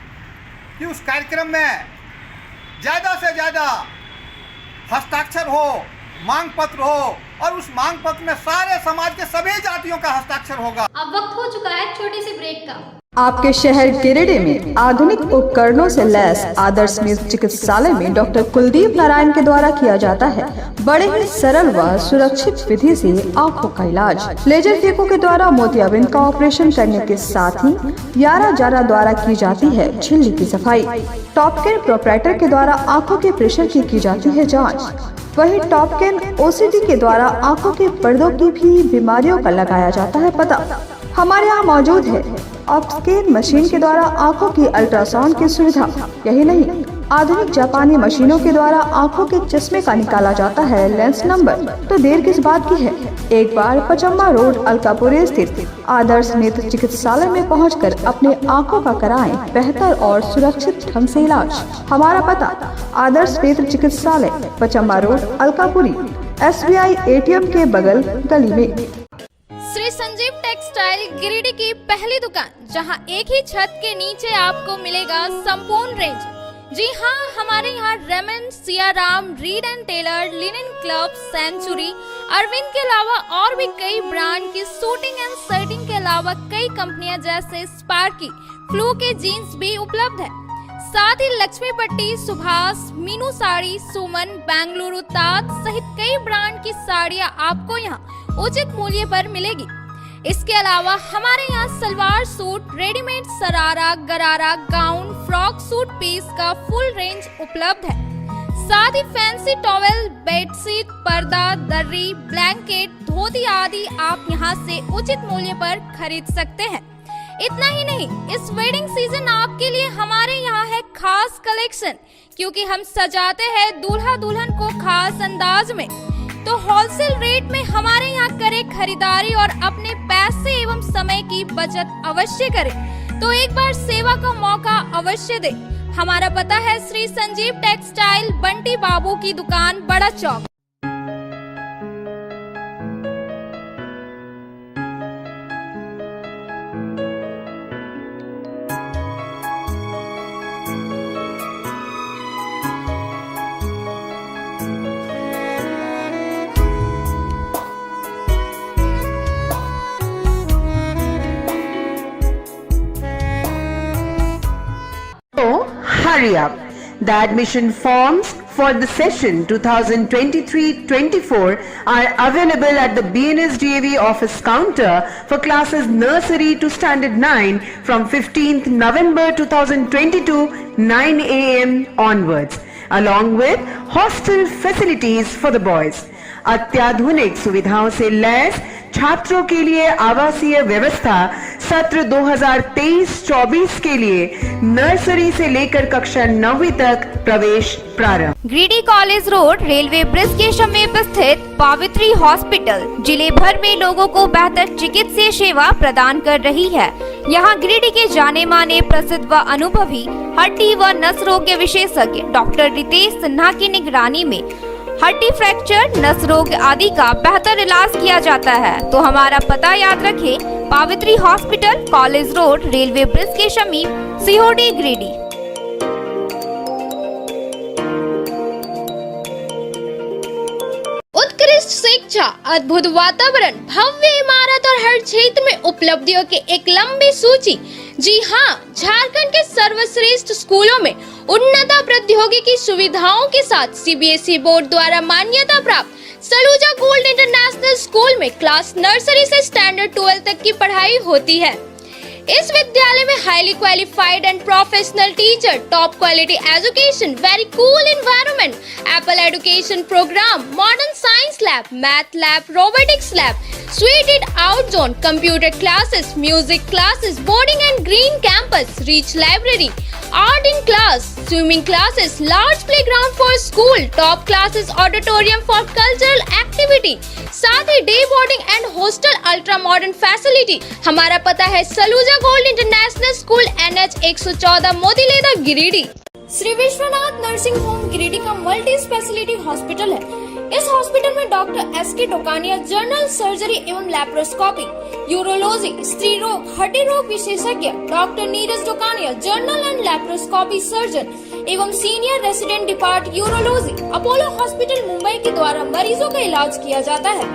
कि उस कार्यक्रम में ज़्यादा से ज़्यादा हस्ताक्षर हो, मांग पत्र हो और उस मांग पत्र में सारे समाज के सभी जातियों का हस्ताक्षर होगा। अब वक्त हो चुका है छोटे से ब्रेक का। आपके शहर गिरिडीह में आधुनिक उपकरणों से लैस आदर्श स्मिथ चिकित्सालय में डॉक्टर कुलदीप नारायण के द्वारा किया जाता है बड़े ही सरल व सुरक्षित विधि से आंखों का इलाज। लेजर फेको के द्वारा मोतियाबिंद का ऑपरेशन करने के साथ ही यारा जारा द्वारा की जाती है झिल्ली की सफाई। टॉपकेन प्रोपराइटर के द्वारा आंखों के प्रेशर की जाती है जाँच। वही टॉपकेन ओसीडी के द्वारा आंखों के पर्दों की भी बीमारियों का लगाया जाता है पता। हमारे यहाँ मौजूद है ऑप्टिकल मशीन के द्वारा आंखों की अल्ट्रासाउंड की सुविधा। यही नहीं, आधुनिक जापानी मशीनों के द्वारा आंखों के चश्मे का निकाला जाता है लेंस नंबर। तो देर किस बात की है, एक बार पचम्मा रोड अलकापुरी स्थित आदर्श नेत्र चिकित्सालय में पहुंचकर अपने आंखों का कराएं बेहतर और सुरक्षित ढंग से इलाज। हमारा पता आदर्श नेत्र चिकित्सालय, Pachamba road Alkapuri, SBI ATM के बगल गली में। श्री संजीव टेक्सटाइल गिरिडीह की पहली दुकान, जहां एक ही छत के नीचे आपको मिलेगा संपूर्ण रेंज। जी हाँ, हमारे यहाँ Raymond, Siyaram, Reid and Taylor, Linen Club, Century, Arvind के अलावा और भी कई ब्रांड की सूटिंग एंड शर्टिंग के अलावा कई कंपनियां जैसे स्पार्की, फ्लू के जीन्स भी उपलब्ध है। साथ ही लक्ष्मी पट्टी, सुभाष, मीनू साड़ी, सुमन, बेंगलुरु ताज सहित कई ब्रांड की साड़ियाँ आपको यहाँ उचित मूल्य पर मिलेगी। इसके अलावा हमारे यहाँ सलवार सूट, रेडीमेड सरारा, गरारा, गाउन, फ्रॉक सूट पीस का फुल रेंज उपलब्ध है। साथ ही फैंसी टॉवेल, बेडशीट, पर्दा, दर्री, ब्लैंकेट, धोती आदि आप यहाँ से उचित मूल्य पर खरीद सकते हैं। इतना ही नहीं, इस वेडिंग सीजन आपके लिए हमारे यहाँ है खास कलेक्शन, क्योंकि हम सजाते हैं दूल्हा दुल्हन को खास अंदाज में। तो होलसेल रेट में हमारे यहाँ करें खरीदारी और अपने पैसे एवं समय की बचत अवश्य करें। तो एक बार सेवा का मौका अवश्य दें। हमारा पता है श्री संजीव टेक्सटाइल, बंटी बाबू की दुकान, बड़ा चौक। Hurry up. The admission forms for the session 2023-24 are available at the BNS DAV office counter for classes nursery to standard 9 from 15th November 2022 9 AM onwards, along with hostel facilities for the boys. अत्याधुनिक सुविधाओं से lace छात्रों के लिए आवासीय व्यवस्था सत्र 2023-24 के लिए नर्सरी से लेकर कक्षा 9वीं तक प्रवेश प्रारंभ। Giridih college road railway bridge के समीप स्थित पावित्री हॉस्पिटल जिले भर में लोगों को बेहतर चिकित्सीय सेवा प्रदान कर रही है। यहाँ गिरिडीह के जाने माने प्रसिद्ध व अनुभवी हड्डी व नस रोग के विशेषज्ञ डॉक्टर रितेश सिन्हा की निगरानी में हड्डी फ्रैक्चर, नस रोग आदि का बेहतर इलाज किया जाता है। तो हमारा पता याद रखें, Pavitri hospital, college road, railway bridge के समीप, सीहोडी, गिरिडीह। उत्कृष्ट शिक्षा, अद्भुत वातावरण, भव्य इमारत और हर क्षेत्र में उपलब्धियों की एक लंबी सूची। जी हाँ, झारखंड के सर्वश्रेष्ठ स्कूलों में उन्नत प्रौद्योगिकी सुविधाओं के साथ सीबीएसई बोर्ड द्वारा मान्यता प्राप्त सलूजा गोल्ड इंटरनेशनल स्कूल में क्लास नर्सरी से स्टैंडर्ड 12 तक की पढ़ाई होती है। इस विद्यालय में highly qualified and professional teacher, top quality education, very cool environment, Apple education programme, modern science lab, math lab, robotics lab, suited out zone, computer classes, music classes, boarding and green campus, rich library, art in class, swimming classes, large playground for school, top classes, auditorium for cultural activity, साथ ही day boarding and hostel ultra modern facility. हमारा पता है Saluja gold international school, NH 114, Motileda, Giridih. Shri Vishwanath nursing home Giridih का multi speciality hospital है। इस hospital में doctor SK Tokania general surgery एवं लैप्रोस्कोपी, यूरोलॉजी, स्त्री रोग, हड्डी रोग विशेषज्ञ, doctor Neeraj Tokania general and laparoscopy surgeon एवं senior resident depart urology, Apollo hospital Mumbai के द्वारा मरीजों का इलाज किया जाता है।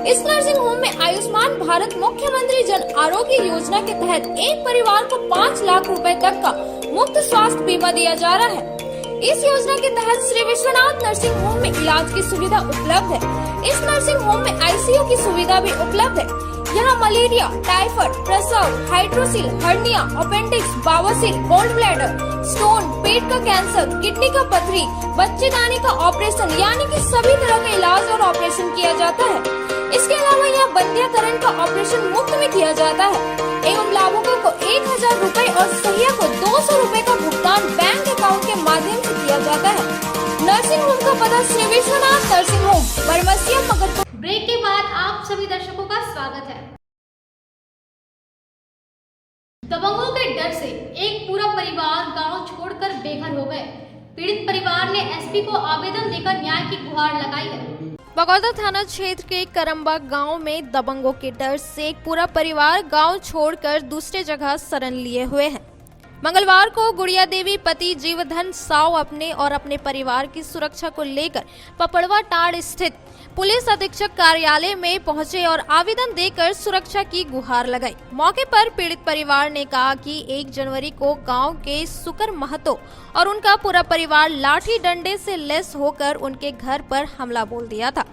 इस नर्सिंग होम में आयुष्मान भारत मुख्यमंत्री जन आरोग्य योजना के तहत एक परिवार को 5 लाख रुपए तक का मुफ्त स्वास्थ्य बीमा दिया जा रहा है। इस योजना के तहत श्री विश्वनाथ नर्सिंग होम में इलाज की सुविधा उपलब्ध है। इस नर्सिंग होम में ICU की सुविधा भी उपलब्ध है। यहाँ मलेरिया, टाइफाइड, प्रसव, हाइड्रोसिल, हर्निया, अपेंडिक्स, बावासीर, गोल्ड ब्लैडर, स्टोन, पेट का कैंसर, किडनी का पथरी, बच्चेदानी का ऑपरेशन यानी कि सभी तरह का इलाज और ऑपरेशन किया जाता है। इसके अलावा यहाँ बंध्याकरण का ऑपरेशन मुफ्त में किया जाता है एवं लाभुकों को 1000 रुपए और सहिया को 200 रुपए का भुगतान बैंक अकाउंट के माध्यम से किया जाता है। नर्सिंग होम का पता Shri Vishwanath nursing home, Baramsia, Magarpur. Break के बाद आप सभी दर्शकों का स्वागत है। दबंगों के डर से एक पूरा परिवार गांव छोड़कर बेघर हो गए। पीड़ित परिवार ने SP को आवेदन देकर न्याय की गुहार लगाई है। बगौदा थाना क्षेत्र के करम्बा गांव में दबंगों के डर से एक पूरा परिवार गांव छोड़कर दूसरे जगह शरण लिए हुए हैं। मंगलवार को गुड़िया देवी पति जीवधन साव अपने और अपने परिवार की सुरक्षा को लेकर पपड़वा टाड़ स्थित पुलिस अधीक्षक कार्यालय में पहुंचे और आवेदन देकर सुरक्षा की गुहार लगाई। मौके पर पीड़ित परिवार ने कहा कि 1 जनवरी को गांव के सुकर महतो और उनका पूरा परिवार लाठी डंडे से लैस होकर उनके घर पर हमला बोल दिया था,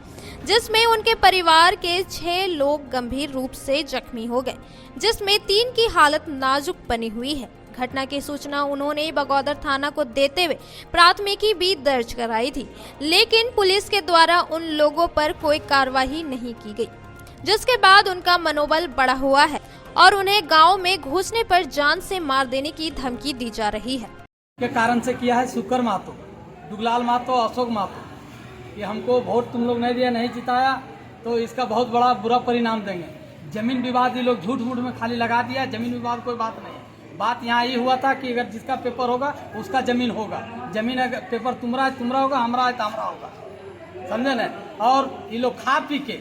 जिसमें उनके परिवार के 6 लोग गंभीर रूप से जख्मी हो गए, जिसमें 3 की हालत नाजुक बनी हुई है। घटना की सूचना उन्होंने बगौदर थाना को देते हुए प्राथमिकी भी दर्ज कराई थी, लेकिन पुलिस के द्वारा उन लोगों पर कोई कार्रवाई नहीं की गई, जिसके बाद उनका मनोबल बढ़ा हुआ है और उन्हें गांव में घुसने पर जान से मार देने की धमकी दी जा रही है। के कारण से किया है सुकर महतो, दुगलाल महतो, अशोक महतो। ये हमको वोट तुम लोग नहीं दिया, नहीं जिताया, तो इसका बहुत बड़ा बुरा परिणाम देंगे। जमीन विवाद ये लोग झूठ मूठ में खाली लगा दिया। जमीन विवाद कोई बात नहीं है। बात यहाँ ये हुआ था कि अगर जिसका पेपर होगा उसका जमीन होगा। जमीन अगर पेपर तुम्हारा होगा, हमारा है तो हमारा होगा, समझे न। और ये लोग खा पी के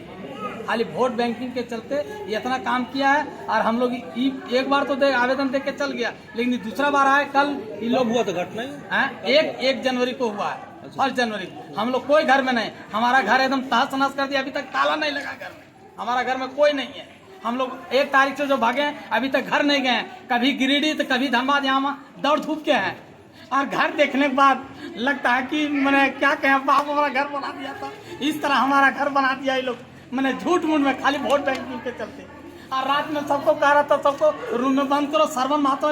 खाली वोट बैंकिंग के चलते ये इतना काम किया है। और हम लोग एक बार तो आवेदन दे के चल गया, लेकिन दूसरा बार आए कल ये लोग हुआ तो घटना है 1 जनवरी को हुआ है। 1 जनवरी हम लोग कोई घर में नहीं, हमारा घर एकदम तहस नहस कर दिया। अभी तक ताला नहीं लगा घर में, हमारा घर में कोई नहीं है। हम लोग 1 तारीख से जो भागे हैं अभी तक घर नहीं गए। कभी गिरिडीह तो कभी धनबाद, यहाँ दौड़ धूप के हैं। और घर देखने के बाद लगता है कि मैंने क्या कहें, बाप हमारा घर बना दिया था, इस तरह हमारा घर बना दिया ये लोग। मैंने झूठ मूठ में खाली वोट बैंकिंग के चलते। और रात में सबको कह रहा था सबको रूम में बंद करो। सरवन महतो,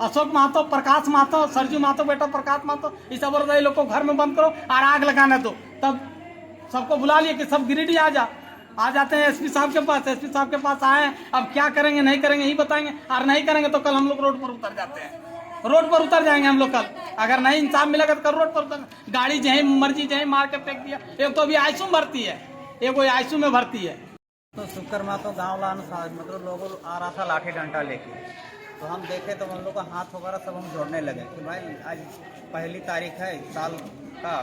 अशोक महतो, प्रकाश महतो, सरजू महतो बेटा प्रकाश महतो, इस सब लोग को घर में बंद करो और आग लगाने दो, तब सबको बुला लिए कि सब गिरिडीह आ जाते हैं एसपी साहब के पास। एसपी साहब के पास आए, अब क्या करेंगे नहीं करेंगे यही बताएंगे, और नहीं करेंगे तो कल हम लोग रोड पर उतर जाते हैं। रोड पर उतर जाएंगे हम लोग कल, अगर नहीं इंसाफ मिलेगा तो कल रोड पर उतर। गाड़ी जहीं मर्जी जहीं मार के फेंक दिया। एक तो अभी आईसीयू में भर्ती है, एक वो आईसीयू में भर्ती है। तो शुक्रमा तो गाँव लान मतलब लोग आ रहा था लाठी डंडा लेके, तो हम देखे तो हम लोग का हाथ वगैरह सब हम जोड़ने लगे कि भाई आज पहली तारीख है साल का,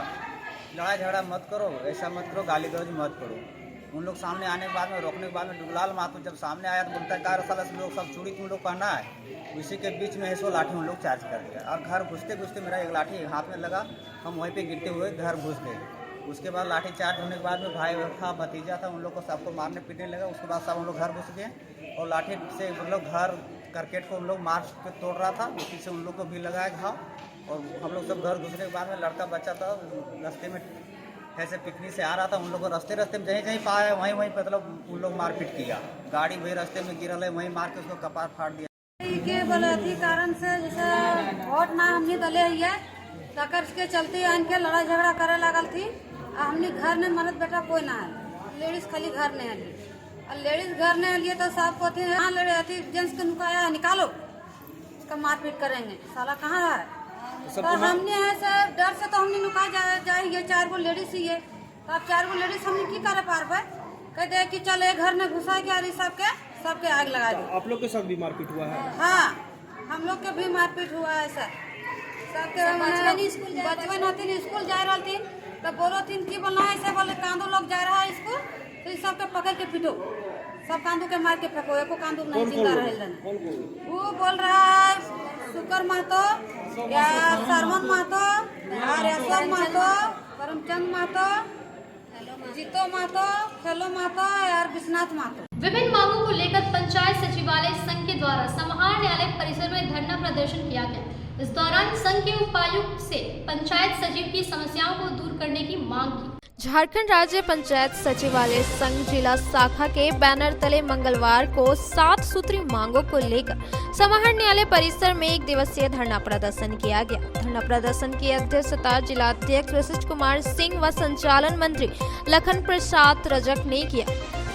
लड़ाई झगड़ा मत करो, ऐसा मत करो, गाली गलौज मत करो। उन लोग सामने आने के बाद में रोकने के बाद में दुगलाल महतो जब सामने आया तो बोलता है 4 साल से लोग सब चूड़ी तुम लोग पहना है। उसी के बीच में ऐसो लाठी उन लोग चार्ज कर दिया और घर घुसते घुसते मेरा एक लाठी हाथ में लगा, हम वहीं पे गिरते हुए घर घुस गए। उसके बाद लाठी चार्ज होने के बाद में भाई था भतीजा था, उन लोग को सबको मारने पीटने लगा। उसके बाद सब हम लोग घर घुस गए और लाठी से मतलब घर क्रिकेट को उन लोग मार के तोड़ रहा था, उसी से उन लोग को भी लगाया घाव। और हम लोग सब घर घुसने के बाद में लड़का बच्चा था रास्ते में ऐसे पिकनिक से आ रहा था, उन लोग को रास्ते में जहीं पाया वहीं मतलब उन लोग मारपीट किया। गाड़ी वही रास्ते में गिरल है, वहीं मार के उसको कपार फाड़ दिया। के बोले अथी कारण से जैसे वोट ना हमने दले है तकर के चलते इनके लड़ाई झगड़ा करे लगल थी। हमने घर में मरद बेटा कोई ना है, लेडीज खाली घर नहीं है। और लेडीज घर नहीं लिए तो सब को हाँ लड़े अथी जेंट्स को नुकाया निकालो, इसका मारपीट करेंगे, साला कहाँ रहा है। तो हमने है सर डर से तो हमने नुका जाए 4 गो लेडीज ही है, तो अब 4 गो लेडीज हमने की करे पार पे कहते हैं कि चले घर में घुसा के और सबके आग लगा दी। आप लोग के साथ भी मारपीट हुआ है? हाँ, हम लोग के भी मारपीट हुआ है सर। सबके बचपन होती स्कूल जा रहा थी तो बोलो थी की बोलना है, ऐसे बोले कांदू लोग जा रहा है स्कूल तो सबके पकड़ के पीटो, सब कांदू के मार के फेंको, एको कांदू नहीं जिंदा रहे। वो बोल रहा है शुक्र महतो या सरमन महतो, यशवंत महतो, करमचंद महतो, जीतो महतो, खेलो महतो और विश्वनाथ महतो। विभिन्न मांगों को लेकर पंचायत सचिवालय संघ के द्वारा समाहर न्यायालय परिसर में धरना प्रदर्शन किया गया। इस दौरान संघ के उपायुक्त से पंचायत सचिव की समस्याओं को दूर करने की मांग की। झारखंड राज्य पंचायत सचिवालय संघ जिला शाखा के बैनर तले मंगलवार को 7 सूत्री मांगों को लेकर समाहर न्यायालय परिसर में 1 दिवसीय धरना प्रदर्शन किया गया। धरना प्रदर्शन की अध्यक्षता जिला अध्यक्ष वशिष्ठ कुमार सिंह व संचालन मंत्री लखन प्रसाद रजक ने किया।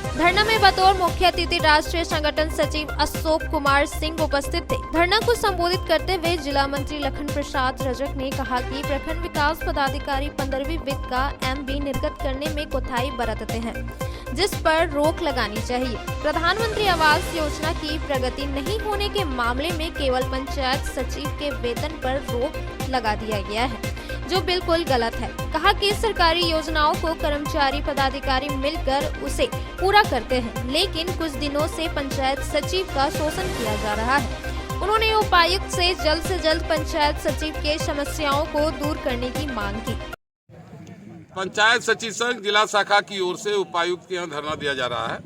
धरना में बतौर मुख्य अतिथि राष्ट्रीय संगठन सचिव अशोक कुमार सिंह उपस्थित थे। धरना को संबोधित करते हुए जिला मंत्री लखन प्रसाद रजक ने कहा कि प्रखंड विकास पदाधिकारी 15वीं वित्त का MB निर्गत करने में कोताही बरतते हैं, जिस पर रोक लगानी चाहिए। प्रधानमंत्री आवास योजना की प्रगति नहीं होने के मामले में केवल पंचायत सचिव के वेतन पर रोक लगा दिया गया है, जो बिल्कुल गलत है। कहा कि सरकारी योजनाओं को कर्मचारी पदाधिकारी मिलकर उसे पूरा करते हैं, लेकिन कुछ दिनों से पंचायत सचिव का शोषण किया जा रहा है। उन्होंने उपायुक्त से जल्द पंचायत सचिव के समस्याओं को दूर करने की मांग की। पंचायत सचिव संघ जिला शाखा की ओर से उपायुक्त के यहाँ धरना दिया जा रहा है।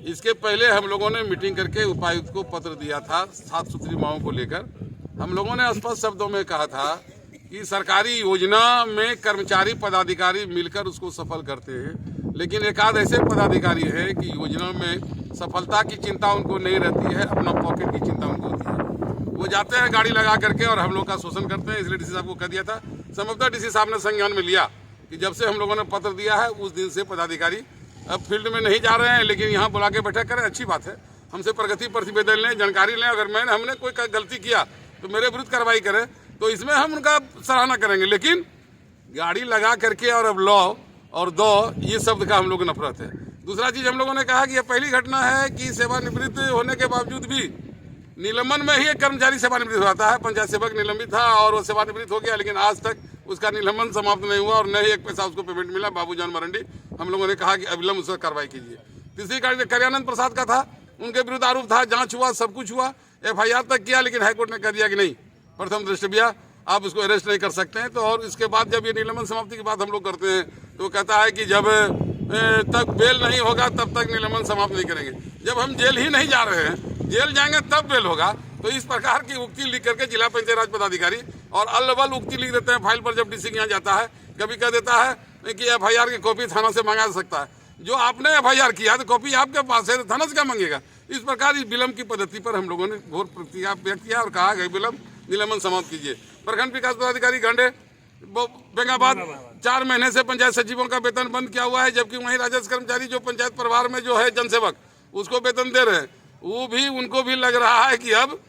इसके पहले हम लोगों ने मीटिंग करके उपायुक्त को पत्र दिया था 7 सूत्री मांगों को लेकर। हम लोगों ने स्पष्ट शब्दों में कहा था कि सरकारी योजना में कर्मचारी पदाधिकारी मिलकर उसको सफल करते हैं, लेकिन एक आध ऐसे पदाधिकारी है कि योजना में सफलता की चिंता उनको नहीं रहती है, अपना पॉकेट की चिंता उनको होती है। वो जाते हैं गाड़ी लगा करके और हम लोग का शोषण करते हैं। इसलिए डीसी साहब को कह दिया था, संभवतः डीसी साहब ने संज्ञान में लिया कि जब से हम लोगों ने पत्र दिया है उस दिन से पदाधिकारी अब फील्ड में नहीं जा रहे हैं, लेकिन यहाँ बुला के बैठक करें, अच्छी बात है। हमसे प्रगति प्रतिवेदन लें, जानकारी लें। अगर हमने कोई गलती किया तो मेरे विरुद्ध कार्रवाई करें, तो इसमें हम उनका सराहना करेंगे। लेकिन गाड़ी लगा करके और अब लॉ और दो ये शब्द का हम लोग नफरत है। दूसरा चीज हम लोगों ने कहा कि यह पहली घटना है कि सेवानिवृत्त होने के बावजूद भी निलंबन में ही एक कर्मचारी सेवानिवृत्त होता है। पंचायत सेवक निलंबित था और वो सेवानिवृत्त हो गया, लेकिन आज तक उसका निलंबन समाप्त नहीं हुआ और न ही 1 पैसा उसको पेमेंट मिला। बाबूजान मरंडी, हम लोगों ने कहा कि अविलंब उस पर कार्रवाई कीजिए। तीसरी कार्य कल्याणंद प्रसाद का था, उनके विरुद्ध आरोप था, जांच हुआ, सब कुछ हुआ, FIR तक किया, लेकिन हाईकोर्ट ने कह दिया कि नहीं, प्रथम दृष्टया आप उसको अरेस्ट नहीं कर सकते हैं। तो और इसके बाद जब ये निलंबन समाप्ति की बात हम लोग करते हैं तो कहता है कि जब तक बेल नहीं होगा तब तक निलंबन समाप्त नहीं करेंगे। जब हम जेल ही नहीं जा रहे हैं, जेल जाएंगे तब बेल होगा। तो इस प्रकार की उक्ति लिख करके जिला पंचायत राज पदाधिकारी और अल्लबल उक्ति लिख देते हैं फाइल पर। जब डीसी के यहाँ जाता है कभी कह देता है कि FIR की कॉपी थाना से मंगा सकता है। जो आपने FIR किया तो कॉपी आपके पास है, तो थाना से क्या मांगेगा। इस प्रकार इस विलंब की पद्धति पर हम लोगों ने घोर प्रतिक्रिया व्यक्त किया और कहा गई विलंब निलंबन समाप्त कीजिए। प्रखंड विकास पदाधिकारी गांडे बेंगाबाद 4 महीने से पंचायत सचिवों का वेतन बंद किया हुआ है, जबकि वहीं राजस्व कर्मचारी जो पंचायत परिवार में जो है जनसेवक उसको वेतन दे रहे हैं। वो भी उनको भी लग रहा है कि अब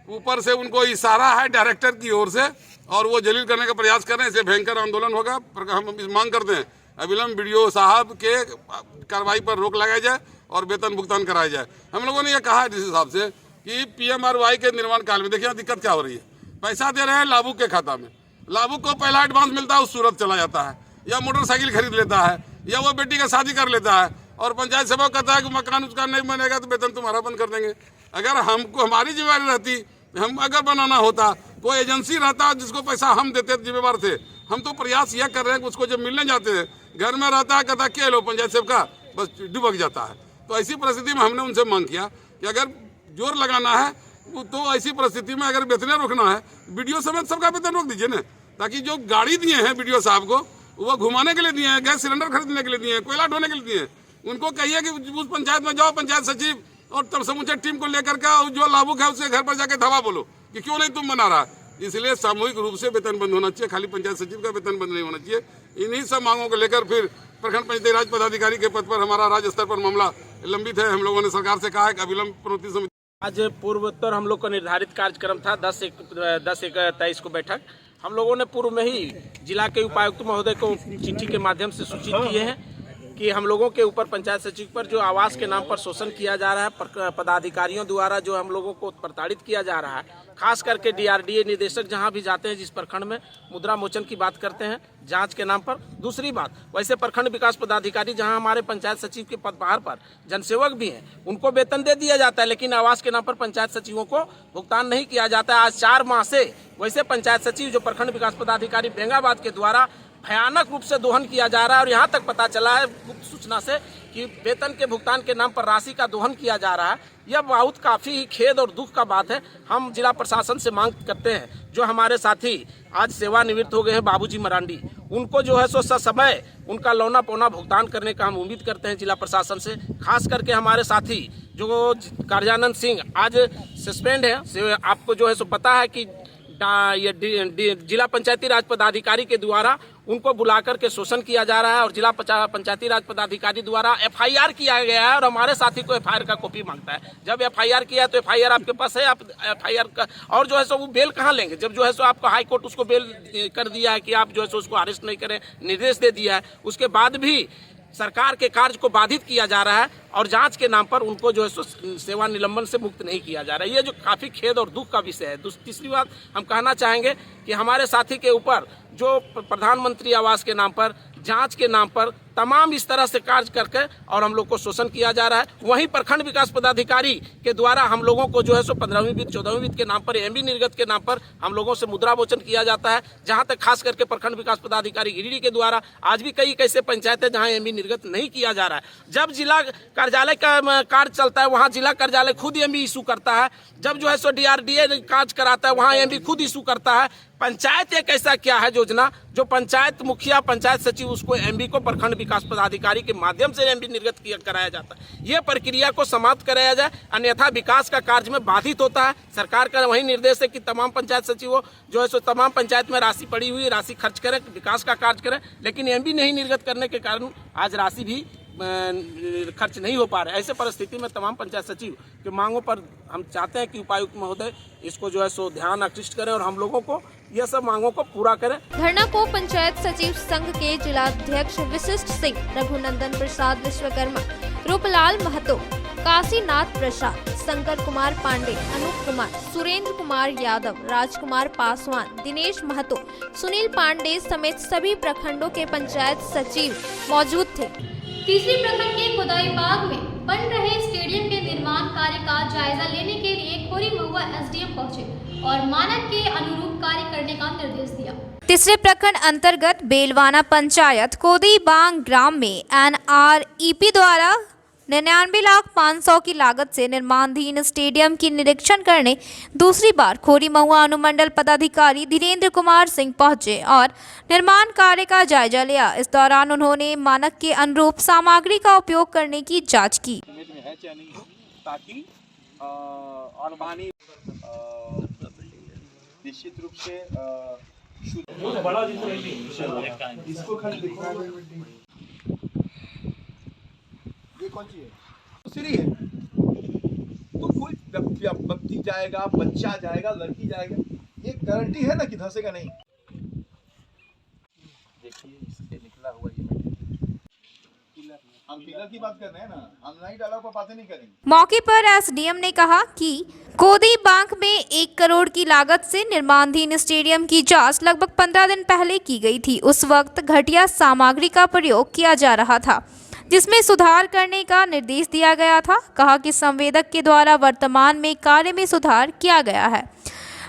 ऊपर से उनको इशारा है डायरेक्टर की ओर से और वो जलील करने का प्रयास कर रहे हैं। इसे भयंकर आंदोलन होगा। हम इस मांग करते हैं अविलंब बीडीओ साहब के कार्रवाई पर रोक लगाई जाए और वेतन भुगतान कराया जाए। हम लोगों ने ये कहा है जिस हिसाब से कि पीएमआरवाई के निर्माण काल में देखिए दिक्कत क्या हो रही है। पैसा दे रहे हैं लाभुक के खाता में, लाभुक को पहला एडवांस मिलता है, उस सूरत चला जाता है या मोटरसाइकिल खरीद लेता है या वो बेटी का शादी कर लेता है और पंचायत सेवक कहता है कि मकान उसका नहीं बनेगा तो वेतन तुम्हारा बंद कर देंगे। अगर हमको हमारी जिम्मेदारी रहती, हम अगर बनाना होता, कोई एजेंसी रहता जिसको पैसा हम देते जिम्मेवार थे। हम तो प्रयास यह कर रहे हैं कि उसको जब मिलने जाते हैं घर में रहता है, कहता क्या लो पंचायत सेवक का, बस डुबक जाता है। तो ऐसी परिस्थिति में हमने उनसे मांग किया कि अगर जोर लगाना है तो ऐसी परिस्थिति में अगर वेतन रोकना है बीडीओ समेत सबका वेतन रोक दीजिए ना, ताकि जो गाड़ी दिए हैं बीडीओ साहब को वो घुमाने के लिए दिए हैं, गैस सिलेंडर खरीदने के लिए दिए हैं, कोयला ढोने के लिए दिए हैं, उनको कहिए कि उस पंचायत में जाओ, पंचायत सचिव और तब समूचे टीम को लेकर के जो लाभुक है उसके घर पर जाके धावा बोलो कि क्यों नहीं तुम बना रहा। इसलिए सामूहिक रूप से वेतन बंद होना चाहिए, खाली पंचायत सचिव का वेतन बंद नहीं होना चाहिए। इन्हीं सब मांगों को लेकर फिर प्रखंड पंचायती राज पदाधिकारी के पद पर हमारा राज्य स्तर पर मामला लंबित है। हम लोगों ने सरकार से कहा है कि अविलंब प्रोन्नति समिति। आज पूर्वोत्तर हम लोग का निर्धारित कार्यक्रम था 10-23 को बैठक। हम लोगों ने पूर्व में ही जिला के उपायुक्त महोदय को चिट्ठी के माध्यम से सूचित किए हैं कि हम लोगों के ऊपर पंचायत सचिव पर जो आवास के नाम पर शोषण किया जा रहा है, पदाधिकारियों द्वारा जो हम लोगों को प्रताड़ित किया जा रहा है, खास करके डीआरडीए निदेशक जहां भी जाते हैं जिस प्रखंड में मुद्रा मोचन की बात करते हैं जांच के नाम पर। दूसरी बात, वैसे प्रखंड विकास पदाधिकारी जहां हमारे पंचायत सचिव के पदभार पर जनसेवक भी हैं, उनको वेतन दे दिया जाता है, लेकिन आवास के नाम पर पंचायत सचिवों को भुगतान नहीं किया जाता है। आज 4 माह से वैसे पंचायत सचिव जो प्रखंड विकास पदाधिकारी बेंगाबाद के द्वारा भयानक रूप से दोहन किया जा रहा है और यहाँ तक पता चला है गुप्त सूचना से कि वेतन के भुगतान के नाम पर राशि का दोहन किया जा रहा है। यह बहुत काफ़ी खेद और दुख का बात है। हम जिला प्रशासन से मांग करते हैं जो हमारे साथी आज सेवानिवृत्त हो गए हैं बाबूजी मरांडी, उनको जो है सो समय उनका लौना पौना भुगतान करने का हम उम्मीद करते हैं जिला प्रशासन से। खास करके हमारे साथी जो कार्यानंद सिंह आज सस्पेंड है, आपको जो है सो पता है कि ये जिला पंचायती राज पदाधिकारी के द्वारा उनको बुलाकर के शोषण किया जा रहा है और जिला पंचायती राज पदाधिकारी द्वारा एफआईआर किया गया है और हमारे साथी को एफआईआर का कॉपी मांगता है। जब एफआईआर किया तो एफआईआर आपके पास है, आप एफआईआर का और जो है सो वो बेल कहाँ लेंगे जब जो है सो आपका हाई कोर्ट उसको बेल कर दिया है कि आप जो है सो उसको अरेस्ट नहीं करें, निर्देश दे दिया है। उसके बाद भी सरकार के कार्य को बाधित किया जा रहा है और जांच के नाम पर उनको जो है सो सेवा निलंबन से मुक्त नहीं किया जा रहा है। ये जो काफ़ी खेद और दुख का विषय है। तीसरी बात हम कहना चाहेंगे कि हमारे साथी के ऊपर जो प्रधानमंत्री आवास के नाम पर, जांच के नाम पर तमाम इस तरह से कार्य करके और हम लोग को शोषण किया जा रहा है। वहीं प्रखंड विकास पदाधिकारी के द्वारा हम लोगों को जो है सो 15वीं वित्त 14वीं वित्त के नाम पर, एमबी निर्गत के नाम पर हम लोगों से मुद्रा मोचन किया जाता है। जहां तक खास करके प्रखंड विकास पदाधिकारी गिरिडीह के द्वारा आज भी कई कैसे पंचायत है जहां एमबी निर्गत नहीं किया जा रहा है। जब जिला कार्यालय का कार्य चलता है वहाँ जिला कार्यालय खुद एमबी इशू करता है। जब जो है सो डीआरडीए कार्य कराता है वहाँ एमबी खुद इशू करता है। पंचायत एक ऐसा क्या है योजना जो पंचायत मुखिया, पंचायत सचिव उसको एमबी को प्रखंड विकास पदाधिकारी के माध्यम से एमबी निर्गत कराया जाता है। ये प्रक्रिया को समाप्त कराया जाए, अन्यथा विकास का कार्य में बाधित होता है। सरकार का वही निर्देश है कि तमाम पंचायत सचिवों जो है सो तमाम पंचायत में राशि पड़ी हुई राशि खर्च करें, विकास का कार्य करें, लेकिन एमबी नहीं निर्गत करने के कारण आज राशि भी खर्च नहीं हो पा रहा है। ऐसे परिस्थिति में तमाम पंचायत सचिव के मांगों पर हम चाहते हैं कि उपायुक्त महोदय इसको जो है सो ध्यान आकृष्ट करें और हम लोगों को यह सब मांगों को पूरा करें। धरना को पंचायत सचिव संघ के जिलाध्यक्ष विशिष्ट सिंह, रघुनंदन प्रसाद विश्वकर्मा, रूपलाल महतो, काशीनाथ प्रसाद, शंकर कुमार पांडे, अनूप कुमार, सुरेंद्र कुमार यादव, राजकुमार पासवान, दिनेश महतो, सुनील पांडे समेत सभी प्रखंडों के पंचायत सचिव मौजूद थे। तीसरी प्रखंड के खुदाई बाग में बन रहे स्टेडियम के निर्माण कार्य का जायजा लेने के लिए खोरी महुआ एसडीएम पहुंचे और मानक के अनुरूप कार्य करने का निर्देश दिया। तीसरे प्रखंड अंतर्गत बेलवाना पंचायत कोदी बांग ग्राम में एनआरईपी द्वारा 99,500,000 की लागत से निर्माणाधीन स्टेडियम की निरीक्षण करने दूसरी बार खोरी महुआ अनुमंडल पदाधिकारी धीरेन्द्र कुमार सिंह पहुंचे और निर्माण कार्य का जायजा लिया। इस दौरान उन्होंने मानक के अनुरूप सामग्री का उपयोग करने की जांच की। ताकि निश्चित रूप से इसको खाली दिखाओ। ये कौन सी है? दूसरी है। तो कोई व्यक्ति जाएगा, बच्चा जाएगा, लड़की जाएगा, ये गारंटी है ना कि धंसेगा नहीं। देखिए इससे निकला हुआ ये हम पिलर की बात कर रहे हैं ना, हम नहीं डाला पर बातें नहीं करेंगे। मौके पर एसडीएम ने कहा कि कोदी बांक में 1 करोड़ की लागत से निर्माणाधीन स्टेडियम की जांच लगभग 15 दिन पहले की गई थी। उस वक्त घटिया सामग्री का प्रयोग किया जा रहा था, जिसमें सुधार करने का निर्देश दिया गया था। कहा कि संवेदक के द्वारा वर्तमान में कार्य में सुधार किया गया है,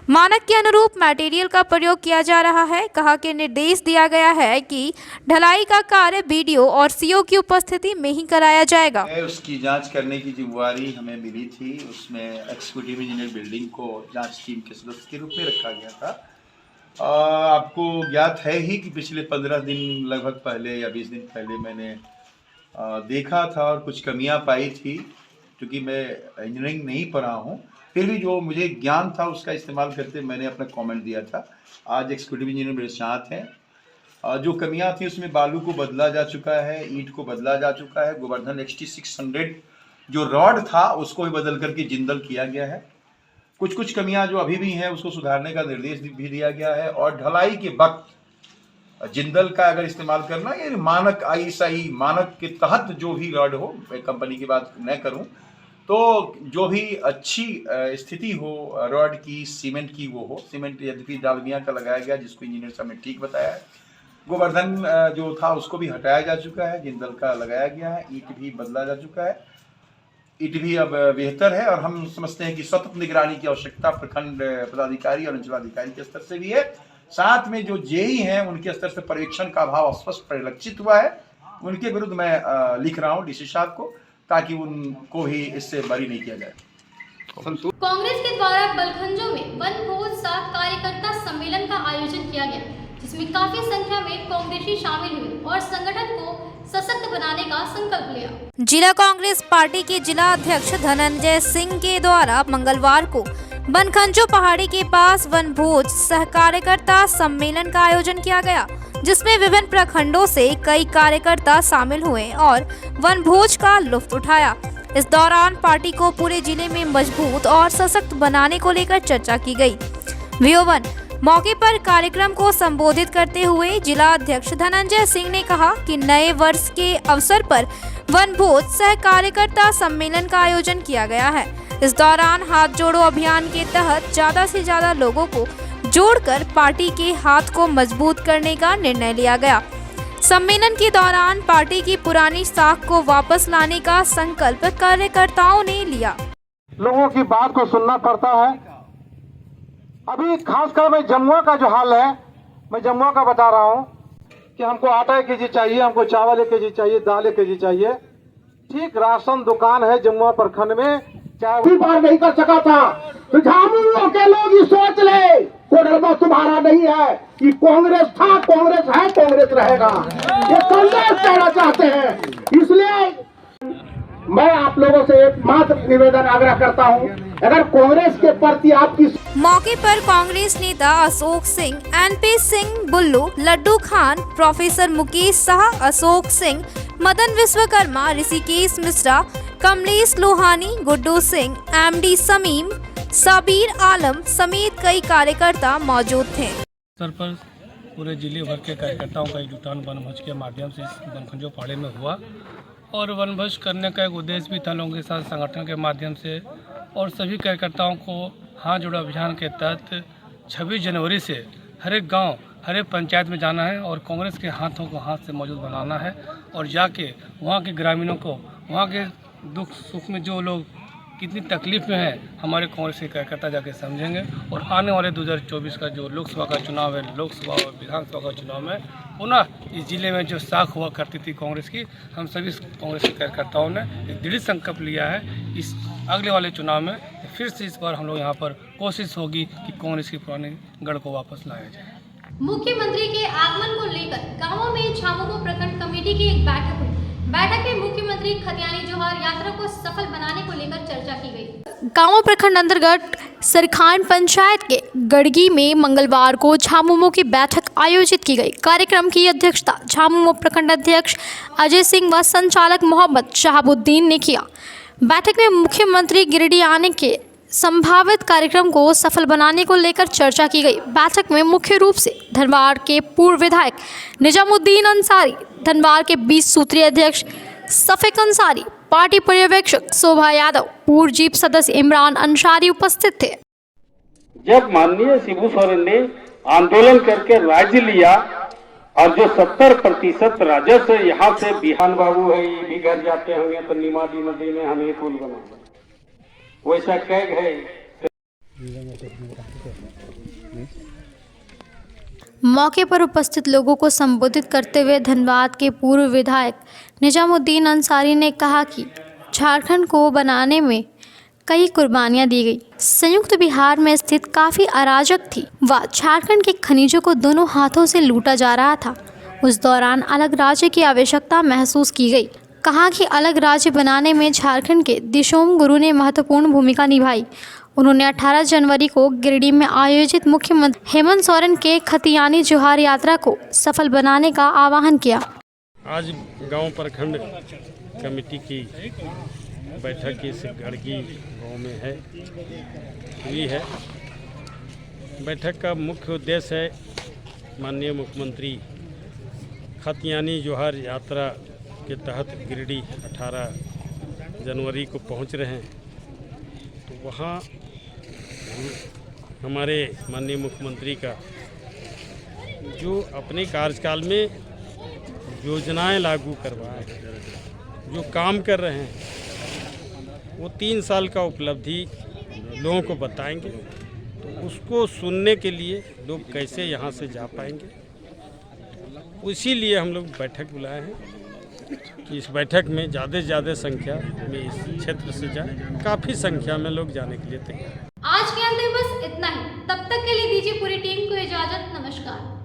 मानक के अनुरूप मटेरियल का प्रयोग किया जा रहा है। कहा कि निर्देश दिया गया है कि ढलाई का कार्य बीडीओ और सीओ की उपस्थिति में ही कराया जाएगा। उसकी जांच करने की जिम्मेवारी हमें मिली थी, उसमें एक्जीक्यूटिव इंजीनियर बिल्डिंग को जांच टीम के सदस्य के रूप में रखा गया था। आपको ज्ञात है ही कि पिछले 15 दिन लगभग पहले या 20 दिन पहले मैंने देखा था और कुछ कमियां पाई थी। क्योंकि मैं इंजीनियरिंग नहीं पढ़ा हूँ, फिर भी जो मुझे ज्ञान था उसका इस्तेमाल करते मैंने अपना कमेंट दिया था। आज एक्जीक्यूटिव इंजीनियर मेरे साथ हैं। जो कमियां थी उसमें बालू को बदला जा चुका है, ईंट को बदला जा चुका है, गोवर्धन XT600 जो रॉड था उसको भी बदल करके जिंदल किया गया है। कुछ कमियां जो अभी भी हैं उसको सुधारने का निर्देश भी दिया गया है। और ढलाई के वक्त जिंदल का अगर इस्तेमाल करना, ये मानक ISI मानक के तहत जो भी रॉड हो, मैं कंपनी की बात न करूं, तो जो भी अच्छी स्थिति हो रॉड की, सीमेंट की वो हो। सीमेंट यद्यपि डालमिया का लगाया गया जिसको इंजीनियर साहब ने ठीक बताया है। गोवर्धन जो था उसको भी हटाया जा चुका है, जिंदल का लगाया गया है, ईंट भी बदला जा चुका है। ईंट भी अब बेहतर है और हम समझते हैं कि सतत निगरानी की आवश्यकता प्रखंड पदाधिकारी और अंचलाधिकारी के स्तर से भी है। साथ में जो जेई हैं उनके स्तर से पर्यवेक्षण का अभाव स्पष्ट परिलक्षित हुआ है। उनके विरुद्ध मैं लिख रहा हूँ डीसी साहब को, ताकि उनको ही इससे बरी नहीं किया जाए। कांग्रेस के द्वारा बलखंजों में वन भोज 7 कार्यकर्ता सम्मेलन का आयोजन किया गया, जिसमें काफी संख्या में कांग्रेसी शामिल हुए और संगठन को सशक्त बनाने का संकल्प लिया। जिला कांग्रेस पार्टी के जिला अध्यक्ष धनंजय सिंह के द्वारा मंगलवार को बनखंजो पहाड़ी के पास वन भोज सह कार्यकर्ता सम्मेलन का आयोजन किया गया, जिसमें विभिन्न प्रखंडों से कई कार्यकर्ता शामिल हुए और वन भोज का लुत्फ उठाया। इस दौरान पार्टी को पूरे जिले में मजबूत और सशक्त बनाने को लेकर चर्चा की गई। VO1 मौके पर कार्यक्रम को संबोधित करते हुए जिला अध्यक्ष धनंजय सिंह ने कहा कि नए वर्ष के अवसर पर वन भोज सह कार्यकर्ता सम्मेलन का आयोजन किया गया है। इस दौरान हाथ जोड़ो अभियान के तहत ज्यादा से ज्यादा लोगों को जोड़कर पार्टी के हाथ को मजबूत करने का निर्णय लिया गया। सम्मेलन के दौरान पार्टी की पुरानी साख को वापस लाने का संकल्प कार्यकर्ताओं ने लिया। लोगों की बात को सुनना पड़ता है। अभी खासकर मैं जमुआ का जो हाल है, मैं जमुआ का बता रहा हूँ कि हमको आटा 1 केजी चाहिए, हमको चावल 1 केजी चाहिए, दाल 1 केजी चाहिए। ठीक राशन दुकान है जमुआ प्रखंड में, चाहे बार नहीं कर सका था। तो झामुमो के लोग ये सोच ले कोडरमा तुम्हारा नहीं है, कि कांग्रेस था, कांग्रेस है, कांग्रेस रहेगा, ये संदेश देना चाहते हैं। इसलिए मैं आप लोगों से एक मात्र निवेदन आग्रह करता हूं, अगर कांग्रेस के प्रति आपकी। मौके पर कांग्रेस नेता अशोक सिंह, NP सिंह बुल्लू, लड्डू खान, प्रोफेसर मुकेश शाह, अशोक सिंह, मदन विश्वकर्मा, ऋषिकेश मिश्रा, कमलेश लोहानी, गुड्डू सिंह, MD समीम, सबीर आलम समेत कई कार्यकर्ता मौजूद थे। स्तर पर पूरे जिले भर के कार्यकर्ताओं का जुटान वनभोज के माध्यम से इस बनखंजो पहाड़ी में हुआ और वनभोज करने का एक उद्देश्य भी था लोगों के साथ संगठन के माध्यम से। और सभी कार्यकर्ताओं को हाथ जोड़ो अभियान के तहत 26 जनवरी से हर एक गाँव, हर एक पंचायत में जाना है और कांग्रेस के हाथों को हाथ से मौजूद बनाना है और जाके वहाँ के ग्रामीणों को, वहाँ के दुख सुख में जो लोग कितनी तकलीफ में है, हमारे कांग्रेस के कार्यकर्ता जाके समझेंगे। और आने वाले 2024 का जो लोकसभा का चुनाव है, लोकसभा और विधानसभा का चुनाव में पुनः इस जिले में जो साख हुआ करती थी कांग्रेस की, हम सभी कांग्रेस के कार्यकर्ताओं ने एक दृढ़ संकल्प लिया है। इस अगले वाले चुनाव में फिर से इस बार हम लोग यहाँ पर कोशिश होगी कि कांग्रेस की पुरानी गढ़ को वापस लाया जाए। मुख्यमंत्री के आगमन को लेकर गांवों में झामुमो प्रखंड कमेटी की एक बैठक हुई। बैठक में मुख्यमंत्री खतियानी जोहार यात्रा को सफल बनाने को लेकर चर्चा की गई। गांवों प्रखंड अंतर्गत सरखान पंचायत के गड़गी में मंगलवार को झामुमो की बैठक आयोजित की गई। कार्यक्रम की अध्यक्षता झामुमो प्रखंड अध्यक्ष अजय सिंह व संचालक मोहम्मद शहाबुद्दीन ने किया। बैठक में मुख्यमंत्री गिरिडीह आने के संभावित कार्यक्रम को सफल बनाने को लेकर चर्चा की गई। बैठक में मुख्य रूप से धनबाद के पूर्व विधायक निजामुद्दीन अंसारी, धनबाद के 20 सूत्रीय अध्यक्ष सफेक अंसारी, पार्टी पर्यवेक्षक शोभा यादव, पूर्व जीप सदस्य इमरान अंसारी उपस्थित थे। जब माननीय शिबू सोरेन ने आंदोलन करके राज्य लिया और जो 70% राजस्व यहाँ से बिहान बाबू है, ये भी घर जाते होंगे तो निमादी नदी में हमें पुल बना, वैसा कैग है। मौके पर उपस्थित लोगों को संबोधित करते हुए धनबाद के पूर्व विधायक निजामुद्दीन अंसारी ने कहा कि झारखंड को बनाने में कई कुर्बानियां दी गई। संयुक्त बिहार में स्थित काफ़ी अराजक थी व झारखंड के खनिजों को दोनों हाथों से लूटा जा रहा था। उस दौरान अलग राज्य की आवश्यकता महसूस की गई। कहा कि अलग राज्य बनाने में झारखंड के दिशोम गुरु ने महत्वपूर्ण भूमिका निभाई। उन्होंने 18 जनवरी को गिरिडीह में आयोजित मुख्यमंत्री हेमंत सोरेन के खतियानी जोहार यात्रा को सफल बनाने का आह्वान किया। आज गांव प्रखंड कमेटी की बैठक इस गड़गी गांव में हुई है। बैठक का मुख्य उद्देश्य है माननीय मुख्यमंत्री खतियानी जोहार यात्रा के तहत गिरिडीह 18 जनवरी को पहुंच रहे हैं, तो वहाँ हमारे माननीय मुख्यमंत्री का जो अपने कार्यकाल में योजनाएं लागू करवाए हैं, जो काम कर रहे हैं, वो 3 साल का उपलब्धि लोगों को बताएंगे। तो उसको सुनने के लिए लोग कैसे यहाँ से जा पाएंगे, इसीलिए हम लोग बैठक बुलाए हैं कि इस बैठक में ज़्यादा से ज़्यादा संख्या में इस क्षेत्र से जाए। काफ़ी संख्या में लोग जाने के लिए तैयार हैं। आज के अंत में बस इतना ही। तब तक के लिए दीजिए पूरी टीम को इजाजत। नमस्कार।